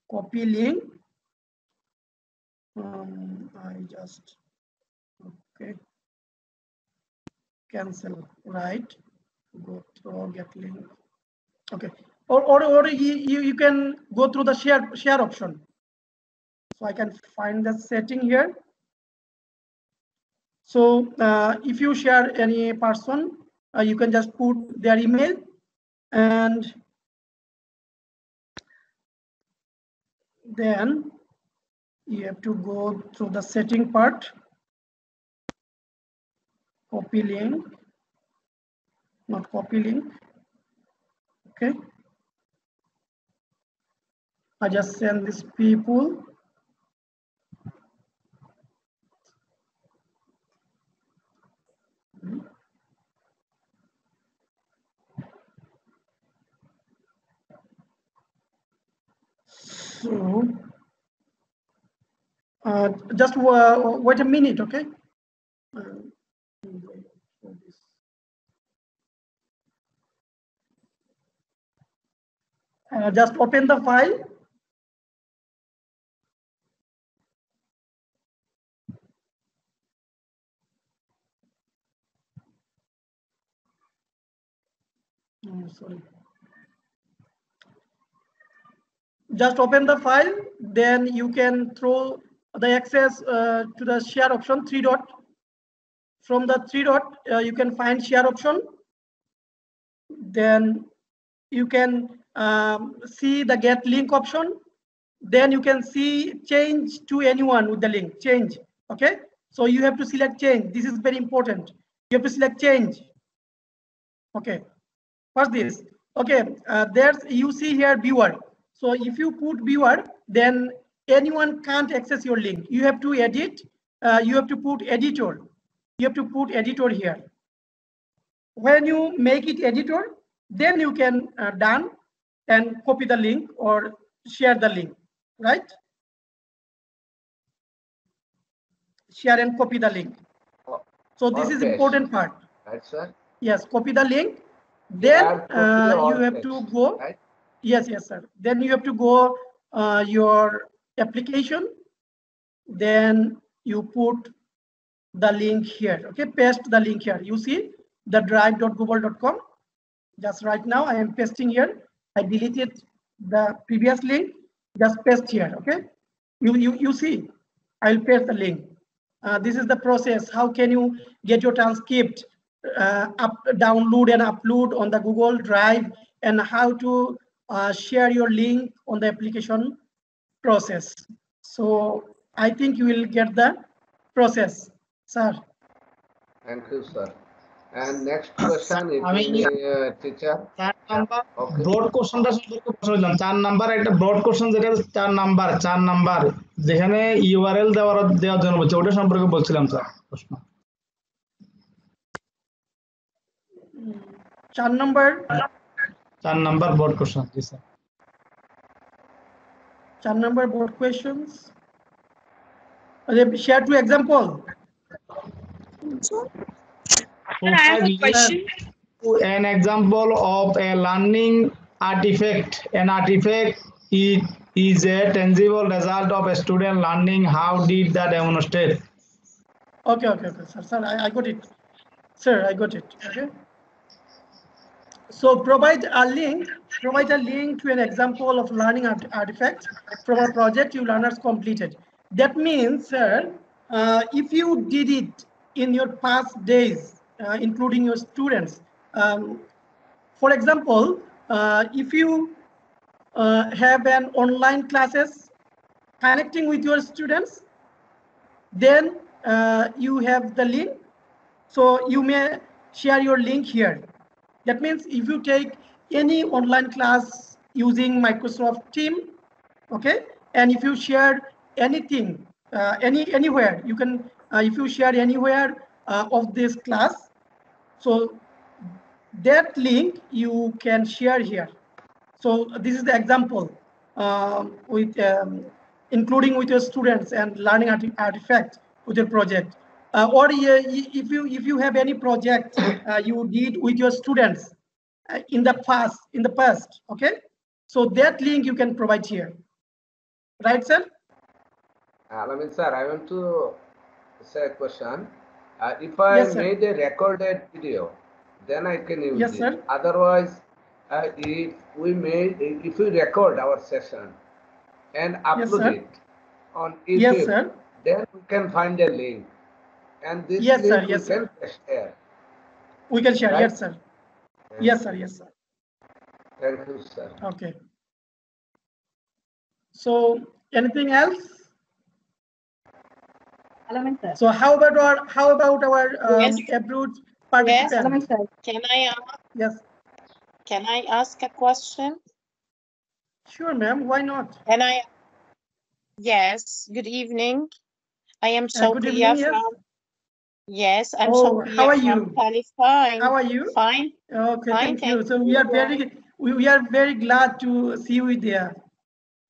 copy link. I just, okay, cancel, right, go through get link. Okay, or you can go through the share option. So I can find the setting here. So if you share any person, you can just put their email, and Then you have to go through the setting part, copy link, not copy link. Okay. I just send this people. So just wait a minute, okay? Just open the file. Sorry. Just open the file, then you can throw the access to the share option, 3 dot. From the 3 dot, you can find share option. Then you can see the get link option. Then you can see change to anyone with the link, change. Okay, so you have to select change. This is very important. You have to select change. Okay, what's this? Okay, there's, you see here viewer. So if you put viewer, then anyone can't access your link. You have to edit. You have to put editor. You have to put editor here. When you make it editor, then you can done and copy the link or share the link, right? Share and copy the link. So this is important part. Right, sir? Yes, copy the link. Then you have text, to go. right? Yes, sir. Then you have to go your application. Then you put the link here. Okay, paste the link here. You see the drive.google.com. Just right now I am pasting here. I deleted the previous link. Just paste here. Okay. You see. I'll paste the link. This is the process. How can you get your transcript download and upload on the Google Drive, and how to share your link on the application process. So I think you will get the process, sir. Thank you, sir. And next question, teacher. 4 number broad কোশ্চেনটা সম্পর্কে প্রশ্ন দিলাম। 4 number একটা broad question, যেটা 4 number যেখানে URL দেওয়ার জন্য বলছে, ওটা সম্পর্কে বলছিলাম স্যার প্রশ্ন। 4 number board question, yes sir. 4 number board questions. Share 2 example. Sir, I have a question. An example of a learning artifact. An artifact is a tangible result of a student learning. How did that demonstrate? Okay, sir. I got it. Sir, I got it. Okay. So provide a link to an example of learning artifact from a project you learners completed. That means, sir, if you did it in your past days, including your students, for example, if you have an online classes connecting with your students, then you have the link. So you may share your link here. That means if you take any online class using Microsoft Teams, okay, and if you share anything, anywhere, you can, if you share anywhere of this class, so that link you can share here. So this is the example with including with your students and learning artifact with your project. Or if you have any project you did with your students in the past, okay, so that link you can provide here, right, sir? Sir, I want to say a question. If I made a recorded video, then I can use it. Sir. Otherwise, if we record our session and upload it on YouTube, then we can find a link. And this link we can share. We can share, right? yes, sir. Yes, sir. Thank you, sir. Okay. So Anything else? So how about our abroad participants? Yes. Yes. Can I ask a question? Sure, ma'am. Why not? Yes. Good evening. I am Good evening. Shauqiya from. Yes, I'm Oh, Shauqiya how are from you? Palestine. How are you? Fine. Okay, Fine, thank you. So we are very glad to see you there.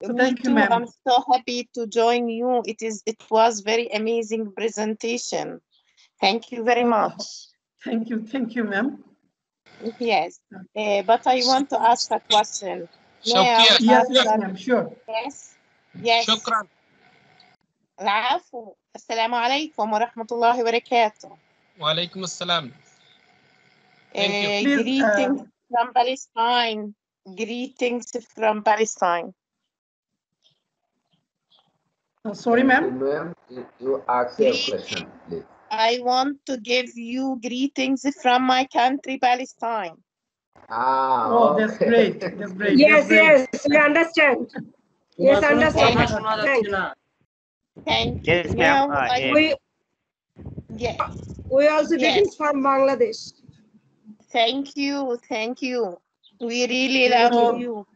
So Me thank you, too. ma'am. I'm so happy to join you. It was very amazing presentation. Thank you very much. Thank you, ma'am. Yes, but I want to ask a question. Now, Yes, ma'am. Sure. Yes. شكرا. العفو. السلام عليكم ورحمة الله وبركاته. وعليكم السلام. Thank you. Greetings from Palestine. Greetings from Palestine. Sorry, ma'am. Ma'am, you ask your question, please. I want to give you greetings from my country, Palestine. Oh, that's great. That's great. Yes, that's great. yes, we understand. Yes, understand. Thank Yes, you. ma'am. Now, we also greetings from Bangladesh. Thank you. We really love you.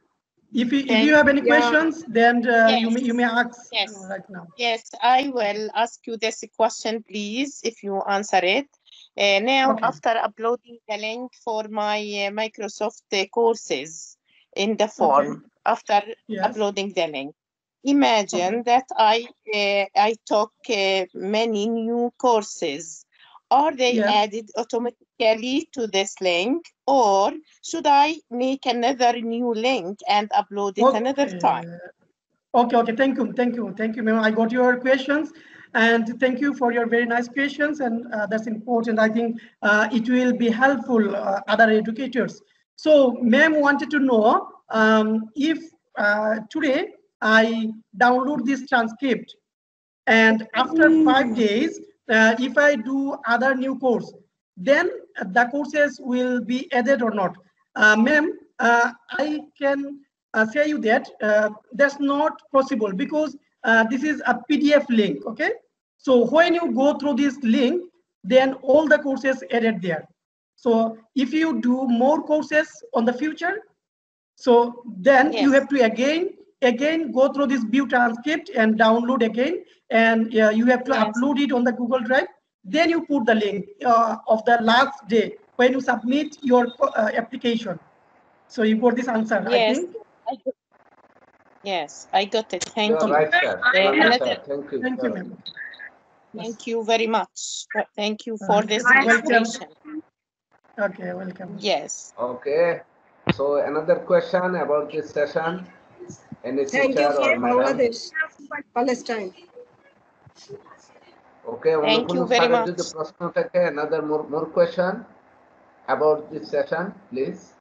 If you have any questions, then you may ask Yes. right now. Yes, I will ask you this question, please, if you answer it. Now, after uploading the link for my Microsoft courses in the form, after uploading the link, imagine that I took many new courses. Are they added automatically to this link, or should I make another new link and upload it another time? Okay. Thank you, ma'am. I got your questions, and thank you for your very nice questions. And that's important. I think it will be helpful other educators. So, ma'am wanted to know if today I download this transcript, and after 5 days, if I do other new course, then the courses will be added or not. Ma'am, I can say you that that's not possible because this is a PDF link, okay? So when you go through this link, then all the courses added there. So if you do more courses on the future, so then you have to again go through this view transcript and download again, and you have to upload it on the Google Drive. Then you put the link of the last day when you submit your application. So you got this answer, I think. Yes, I got it. Thank you. Right, sir. Thank you. Thank you, ma'am. Thank you very much. Thank you for this Welcome. information. Okay, welcome. Yes. Okay. So another question about this session. Any Thank teacher you for or madam? Bangladesh, Palestine. Okay. Thank you very much. Another more question about this session, please.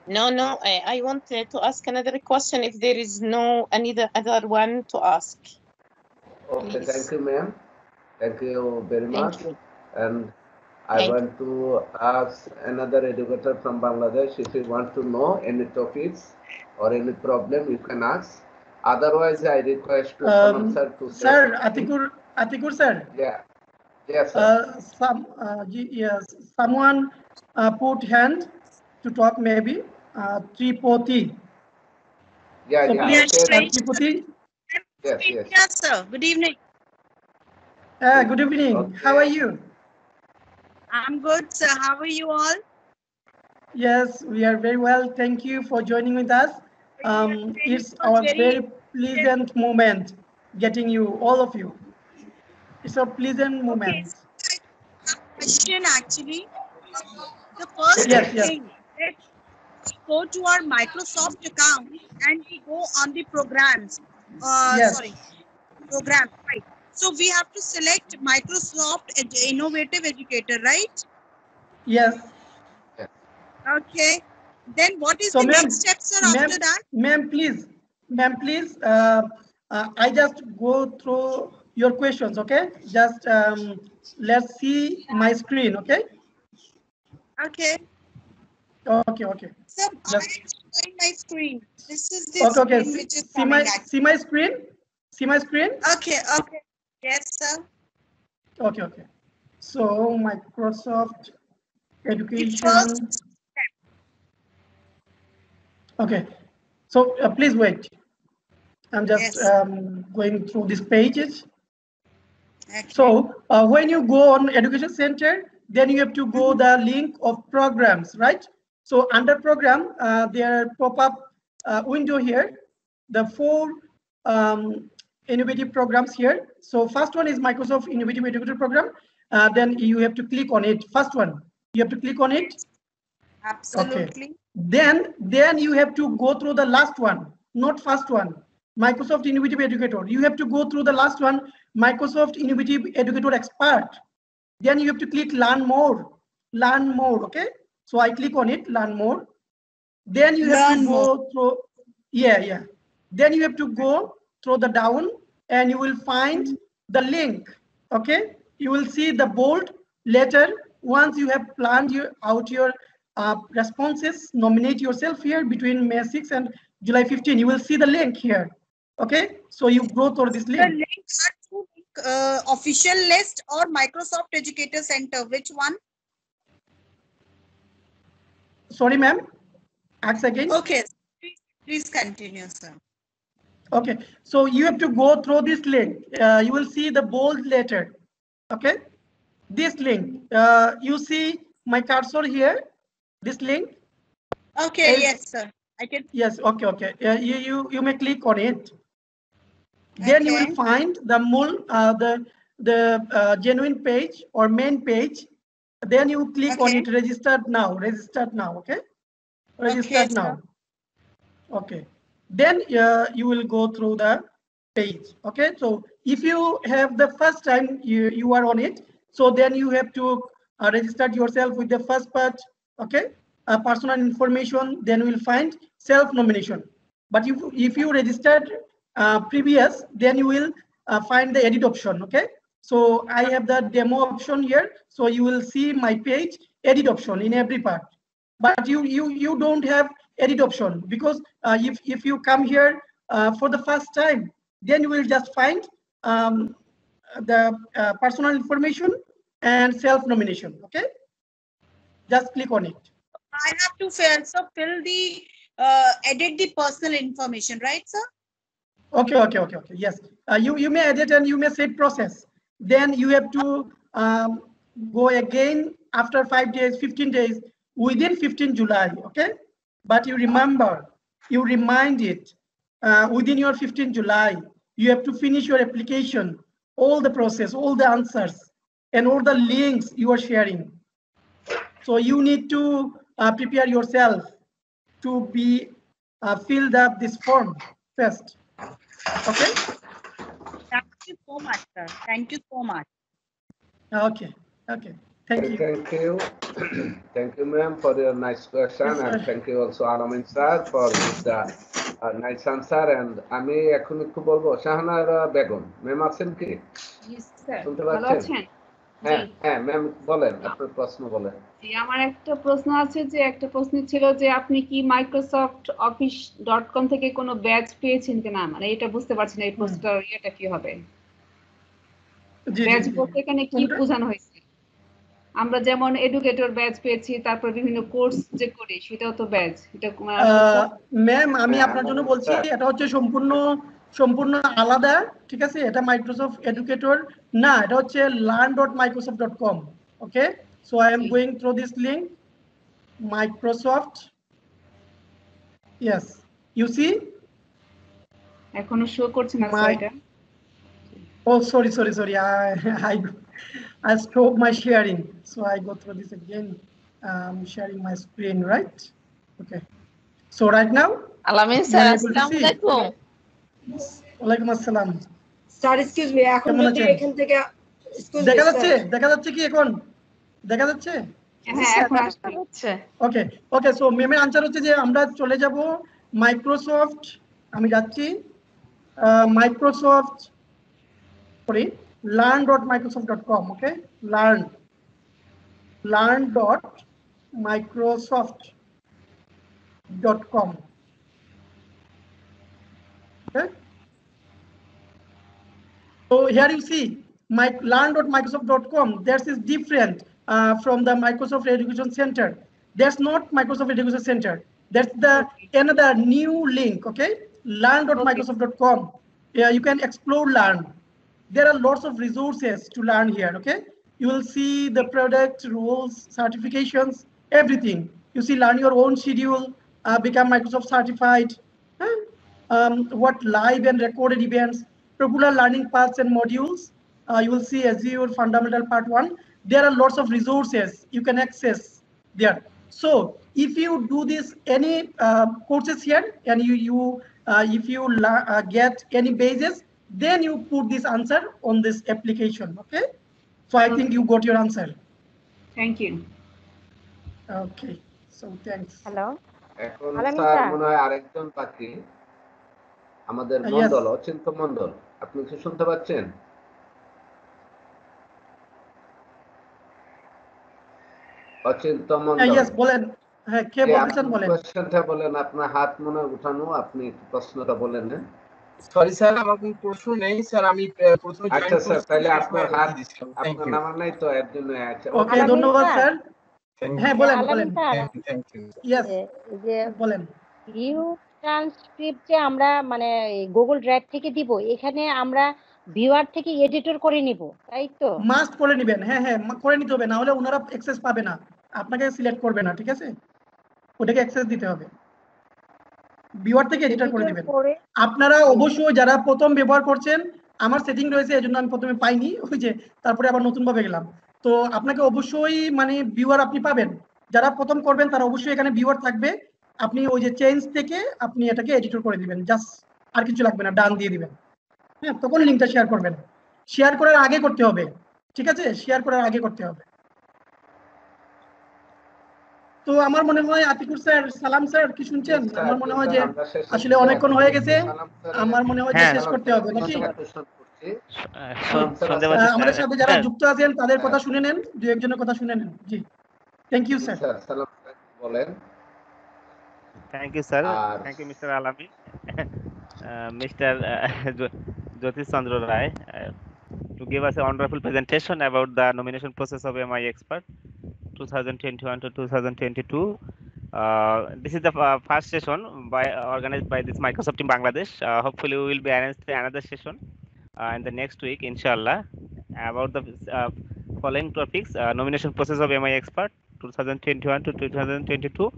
No. I wanted to ask another question if there is no other one to ask. Okay, Please. thank you, ma'am. Thank you very much. Thank you. And I want to ask another educator from Bangladesh, if you want to know any topics or any problem, you can ask. Otherwise, I request Saman sir to say. Sir, Atikur sir. Yeah. Yes, sir. Someone put hand to talk, maybe. Tripoti. Yeah, so yeah. please, Okay. Tripoti. Yes, sir. Good evening. Good evening. Okay. How are you? I'm good, sir. How are you all? Yes, we are very well. Thank you for joining with us. It's our very pleasant moment getting you, all of you. It's a pleasant moment. Question actually. The first Yes. thing, let's go to our Microsoft account and we go on the programs. Program, right? So we have to select Microsoft Innovative Educator, right? Yes. Okay. Then what is the next step, sir, after that? Ma'am, please. I just go through your questions, okay? Just let's see my screen, okay? Okay. Okay. So showing my screen. This is the Okay. screen which is See coming my at. see my screen. See my screen. Okay. Yes, sir. Okay. So Microsoft The Education. first step. Okay. So please wait. I'm just Yes. going through these pages. Okay. So when you go on Education Center, then you have to go the link of programs, right? So under program, there pop-up window here, the 4 innovative programs here. So first one is Microsoft Innovative Educator Program. Then you have to click on it. First one, you have to click on it. Absolutely. Okay. Then you have to go through the last one, not first one. Microsoft Innovative Educator. You have to go through the last one, Microsoft Innovative Educator Expart. Then you have to click Learn More. Learn More. Okay. So I click on it, Learn More. Then you have to go through. Yeah. Then you have to go through the down, and you will find the link. Okay. You will see the bold letter. Once you have planned out your responses, nominate yourself here between May 6 and July 15. You will see the link here. Okay, so you go through this link. The link are to official list or Microsoft Educator Center. Which one? Sorry, ma'am. Ask again. Okay, please continue, sir. Okay, so you have to go through this link. You will see the bold letter. Okay, this link. You see my cursor here. This link. Okay. Yes, sir. I can. Yes. Okay. You may click on it. Then you will find the genuine page or main page. Then you click on it. Registered now. Registered now. Okay. Registered now. Okay. Then you will go through the page. Okay. So if you have the first time you are on it, so then you have to register yourself with the first part. Okay. Personal information. Then you will find self nomination. But if you registered previous, then you will find the edit option. Okay. So I have the demo option here. So you will see my page edit option in every part. But you don't have edit option, because if you come here for the first time, then you will just find the personal information and self nomination. Okay, just click on it. I have to fill the edit the personal information, right, sir? Okay. Yes, you may edit and you may save process. Then you have to go again after 5 days, 15 days, within 15 July. Okay, but you remember, you remind it within your 15 July, you have to finish your application, all the process, all the answers, and all the links you are sharing. So you need to prepare yourself to be filled up this form first. Okay. Thank you so much, sir. Thank you so much. Okay. Thank you. Thank you, ma'am, for your nice question, and thank you also, Alamin sir, for the nice answer. And আমি এখন একটু বলবো Shahanara Begum ma'am আছেন কি? শুনতে পাচ্ছেন? হ্যাঁ ma'am বলেন, আপনার প্রশ্ন বলেন। জি, আমার একটা প্রশ্ন আছে, যে একটা প্রশ্ন ছিল যে আপনি কি microsoftoffice.com থেকে কোনো ব্যাচ পেয়েছেন কিনা, মানে এটা বুঝতে পারছি না এই প্রশ্নটার ইয়েটা কি হবে। ব্যাচ বলতে এখানে কি বোঝানো হয়েছে? আমরা যেমন এডুকেটর ব্যাচ পেয়েছি, তারপর বিভিন্ন কোর্স যে করি সেটাও তো ব্যাচ। এটা ম্যাম আমি আপনার জন্য বলছি, এটা হচ্ছে সম্পূর্ণ আলাদা, ঠিক আছে? এটা মাইক্রোসফট এডুকেটর না, এটা হচ্ছে learn.microsoft.com. Okay, so I am going through this link Microsoft. Yes, you see এখনো শো করছে না এটা। Oh, sorry. I stopped my sharing, so I go through this again. Sharing my screen, right? Okay. So right now, Alamin sir, assalamu alaikum. Walaikum assalam. Sir, excuse me, এখন যদি এখান থেকে দেখা যাচ্ছে কি এখন? দেখা যাচ্ছে? হ্যাঁ, এখন আসছে। ওকে, সো মেমের আনসার হচ্ছে যে আমরা চলে যাব মাইক্রোসফট, আমি যাচ্ছি Microsoft learn.microsoft.com. okay, learn.microsoft. Microsoft.com. Okay. So here you see learn.microsoft.com. That is different from the Microsoft Education Center. That's not Microsoft Education Center. That's the another new link. Okay, learn.microsoft.com. Yeah, you can explore learn. There are lots of resources to learn here. Okay, you will see the product, rules, certifications, everything. You see, learn your own schedule, become Microsoft certified. What live and recorded events, popular learning paths and modules. You will see Azure Fundamental Part 1. There are lots of resources you can access there. So if you do this any courses here and if you get any basis, then you put this answer on this application. Okay. So I think you got your answer. Thank you. Okay. So thanks. Hello. এখন sir মনে হয় আরেকজন বাকি আমাদের মণ্ডল অচিন্ত মণ্ডল, আপনি কি শুনতে পাচ্ছেন? অচিন্ত মণ্ডল, yes বলেন। হ্যাঁ, কে বলছেন বলেন। কোশ্চেনটা বলেন, আপনার হাত মনে উঠানো, আপনি প্রশ্নটা বলেন। না সরি স্যার, আমার কোনো প্রশ্ন নেই স্যার, আমি প্রশ্ন জয়েন আচ্ছা স্যার, করছি। তাহলে আপনার হাত আপনার নাম নাই তো, এর জন্য আচ্ছা ওকে, ধন্যবাদ স্যার। হ্যাঁ বলেন বলেন। থ্যাংক ইউ ইয়েস যে বলেন। ভিউ ট্রান্সক্রিপ্ট যে আমরা মানে গুগল ড্রাইভ থেকে দিব, এখানে আমরা ভিউয়ার থেকে এডিটর করে নিব, তাই তো? মাস্ট করে নেবেন। হ্যাঁ হ্যাঁ, করে নিতে হবে, না হলে ওনারা অ্যাক্সেস পাবে না, আপনাকে সিলেক্ট করবে না। ঠিক আছে, ওটাকে অ্যাক্সেস দিতে হবে, ভিউয়ার থেকে এডিটর করে দিবেন। আপনারা অবশ্যই যারা প্রথম ব্যবহার করছেন, আমার সেটিং রয়েছে এজন্য আমি প্রথমে পাইনি, ওই যে তারপরে আবার নতুন ভাবে গেলাম। তো আপনাকে অবশ্যই মানে ভিউয়ার আপনি পাবেন, যারা প্রথম করবেন তারা অবশ্যই এখানে ভিউয়ার থাকবে। আপনি ওই যে চেঞ্জ থেকে আপনি এটাকে এডিটর করে দিবেন, জাস্ট আর কিছু লাগবে না, ডান দিয়ে দিবেন। হ্যাঁ, তখন লিঙ্কটা শেয়ার করবেন। শেয়ার করার আগে করতে হবে, ঠিক আছে, শেয়ার করার আগে করতে হবে। তো আমার মনে হয় আতিকুর স্যার, সালাম স্যার, কি শুনছেন? আমার মনে হয় যে আসলে অনেকক্ষণ হয়ে গেছে, আমার মনে হয় যে শেষ করতে হবে নাকি? আমাদের সাথে যারা যুক্ত আছেন তাদের কথা শুনে নেন, দুই একজনের কথা শুনে নেন। জি, থ্যাংক ইউ স্যার। সালাম বলেন। Thank you, sir. Thank you, Mr. Alami. Mr. Jyotish Chandra Rai, to give us a wonderful presentation about the nomination process of MIE Expart 2021 to 2022. This is the first session organized by this Microsoft in Bangladesh. Hopefully, we will be arranged another session in the next week, inshallah, about the following topics: nomination process of MIE Expart 2021 to 2022.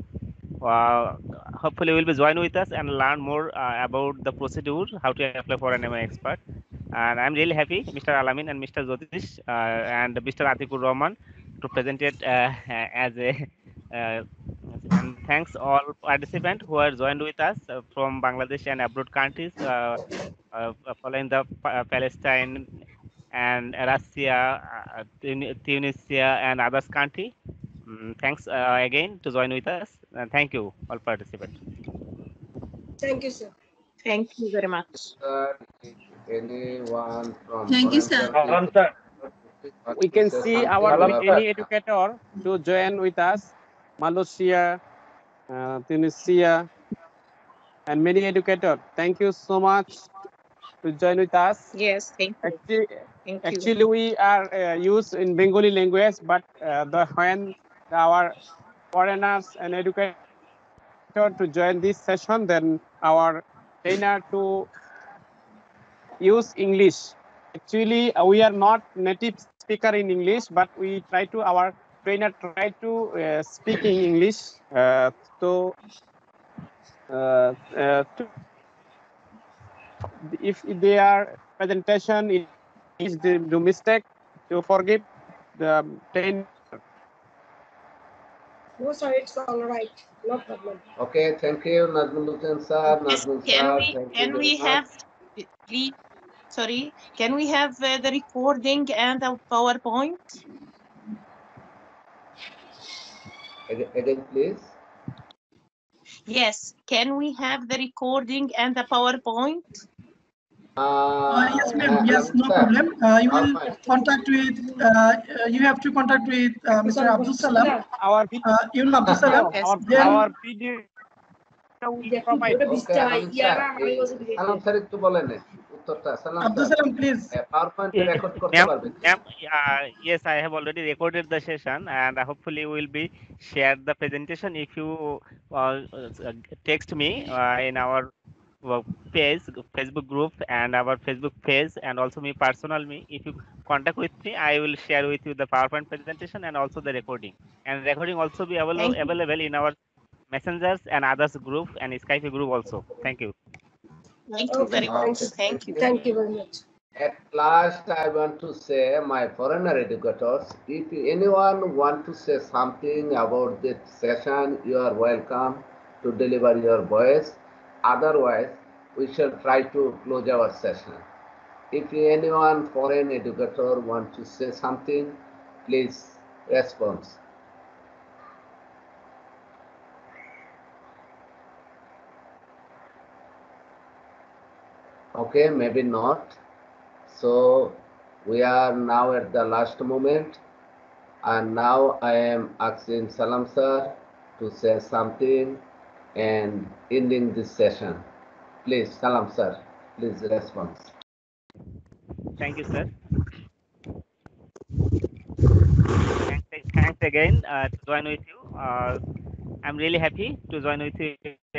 Hopefully, you will be join with us and learn more about the procedure, how to apply for an MIE Expart. And I'm really happy, Mr. Alamin and Mr. Jyotish and Mr. Atikur Rahman to present it as a. And thanks all participants who are joined with us from Bangladesh and abroad countries, following the Palestine and Russia, Tunisia and others country. Thanks again to join with us. Thank you all participants. Thank you, sir. Thank you very much. Anyone from Thank you, sir. We can see our any educator to join with us, Malaysia, Tunisia, and many educators. Thank you so much to join with us. Yes, thank you. Actually, we are used in Bengali language, but when our foreigners and educators to join this session, then our trainer to use English. Actually, we are not native speaker in English, but we try to, our trainer try to speak in English. If their presentation is the mistake, to forgive the trainer. No, sir, it's all right. No problem. Okay, thank you, Nazmul Hussain sir. Nazmul sir, can we have, please, sorry, can we have the recording and the PowerPoint? Again, please. Yes, can we have the recording and the PowerPoint? Yes, ma'am. Yes, no problem. You will contact with. You have to contact with Mr. Abdul Salam. Our you know Abdul Salam. our video. provide. Okay, সালাম sir একটু বলেন উত্তরটা। সালাম sir, please PowerPoint record করতে পারবেন? Yes, I have already recorded the session, and hopefully we will be shared the presentation if you text me in our page, Facebook group, and our Facebook page, and also me personal me. If you contact with me, I will share with you the PowerPoint presentation and also the recording. And recording also be available in our messengers and others group and Skype group also. Thank you. Thank you very much. Thank you. Thank you very much. At last, I want to say, my foreigner educators, if anyone want to say something about this session, you are welcome to deliver your voice. Otherwise, we shall try to close our session. If anyone foreign educator want to say something, please respond. Okay, maybe not. So we are now at the last moment, and now I am asking Salam sir to say something and ending this session. Please, Salam sir, please respond. Thank you, sir. Thanks again to join with you. I'm really happy to join with you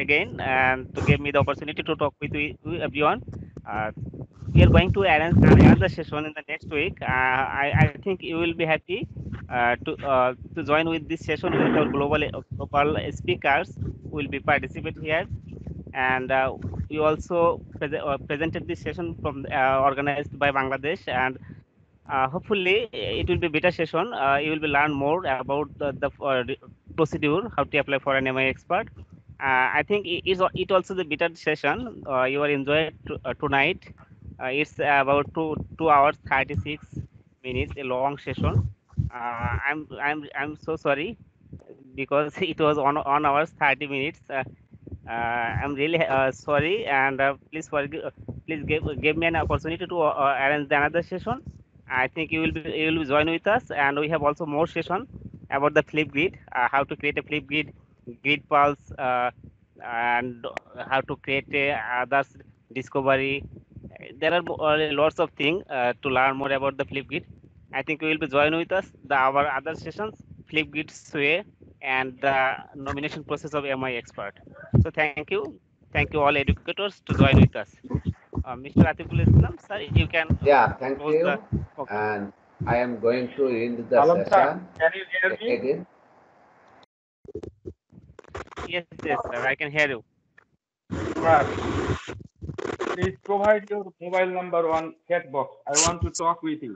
again and to give me the opportunity to talk with you everyone. We are going to arrange another session in the next week. I think you will be happy to join with this session with our global speakers who will be participate here, and we also presented this session from organized by Bangladesh, and hopefully it will be better session. You will be learn more about the procedure how to apply for an MIE Expart. I think it also the better session. You are enjoyed tonight. It's about 2 hours 36 minutes, a long session. I'm so sorry because it was on hours 30 minutes. I'm really sorry, and please give me an opportunity to arrange another session. I think you will join with us, and we have also more session about the flip grid, how to create a flip grid pulse, and how to create a others discovery. There are lots of things to learn more about the flip grid. I think you will be join with us our other sessions, flip grid sway, and the nomination process of MIE Expart. So thank you all educators to join with us. Mr. Atiful Islam, sir, you can Thank close you. the. Okay. And I am going to end the Salam sir, session can you hear me? again. Yes, sir, I can hear you. Sir, please provide your mobile number on chat box. I want to talk with you.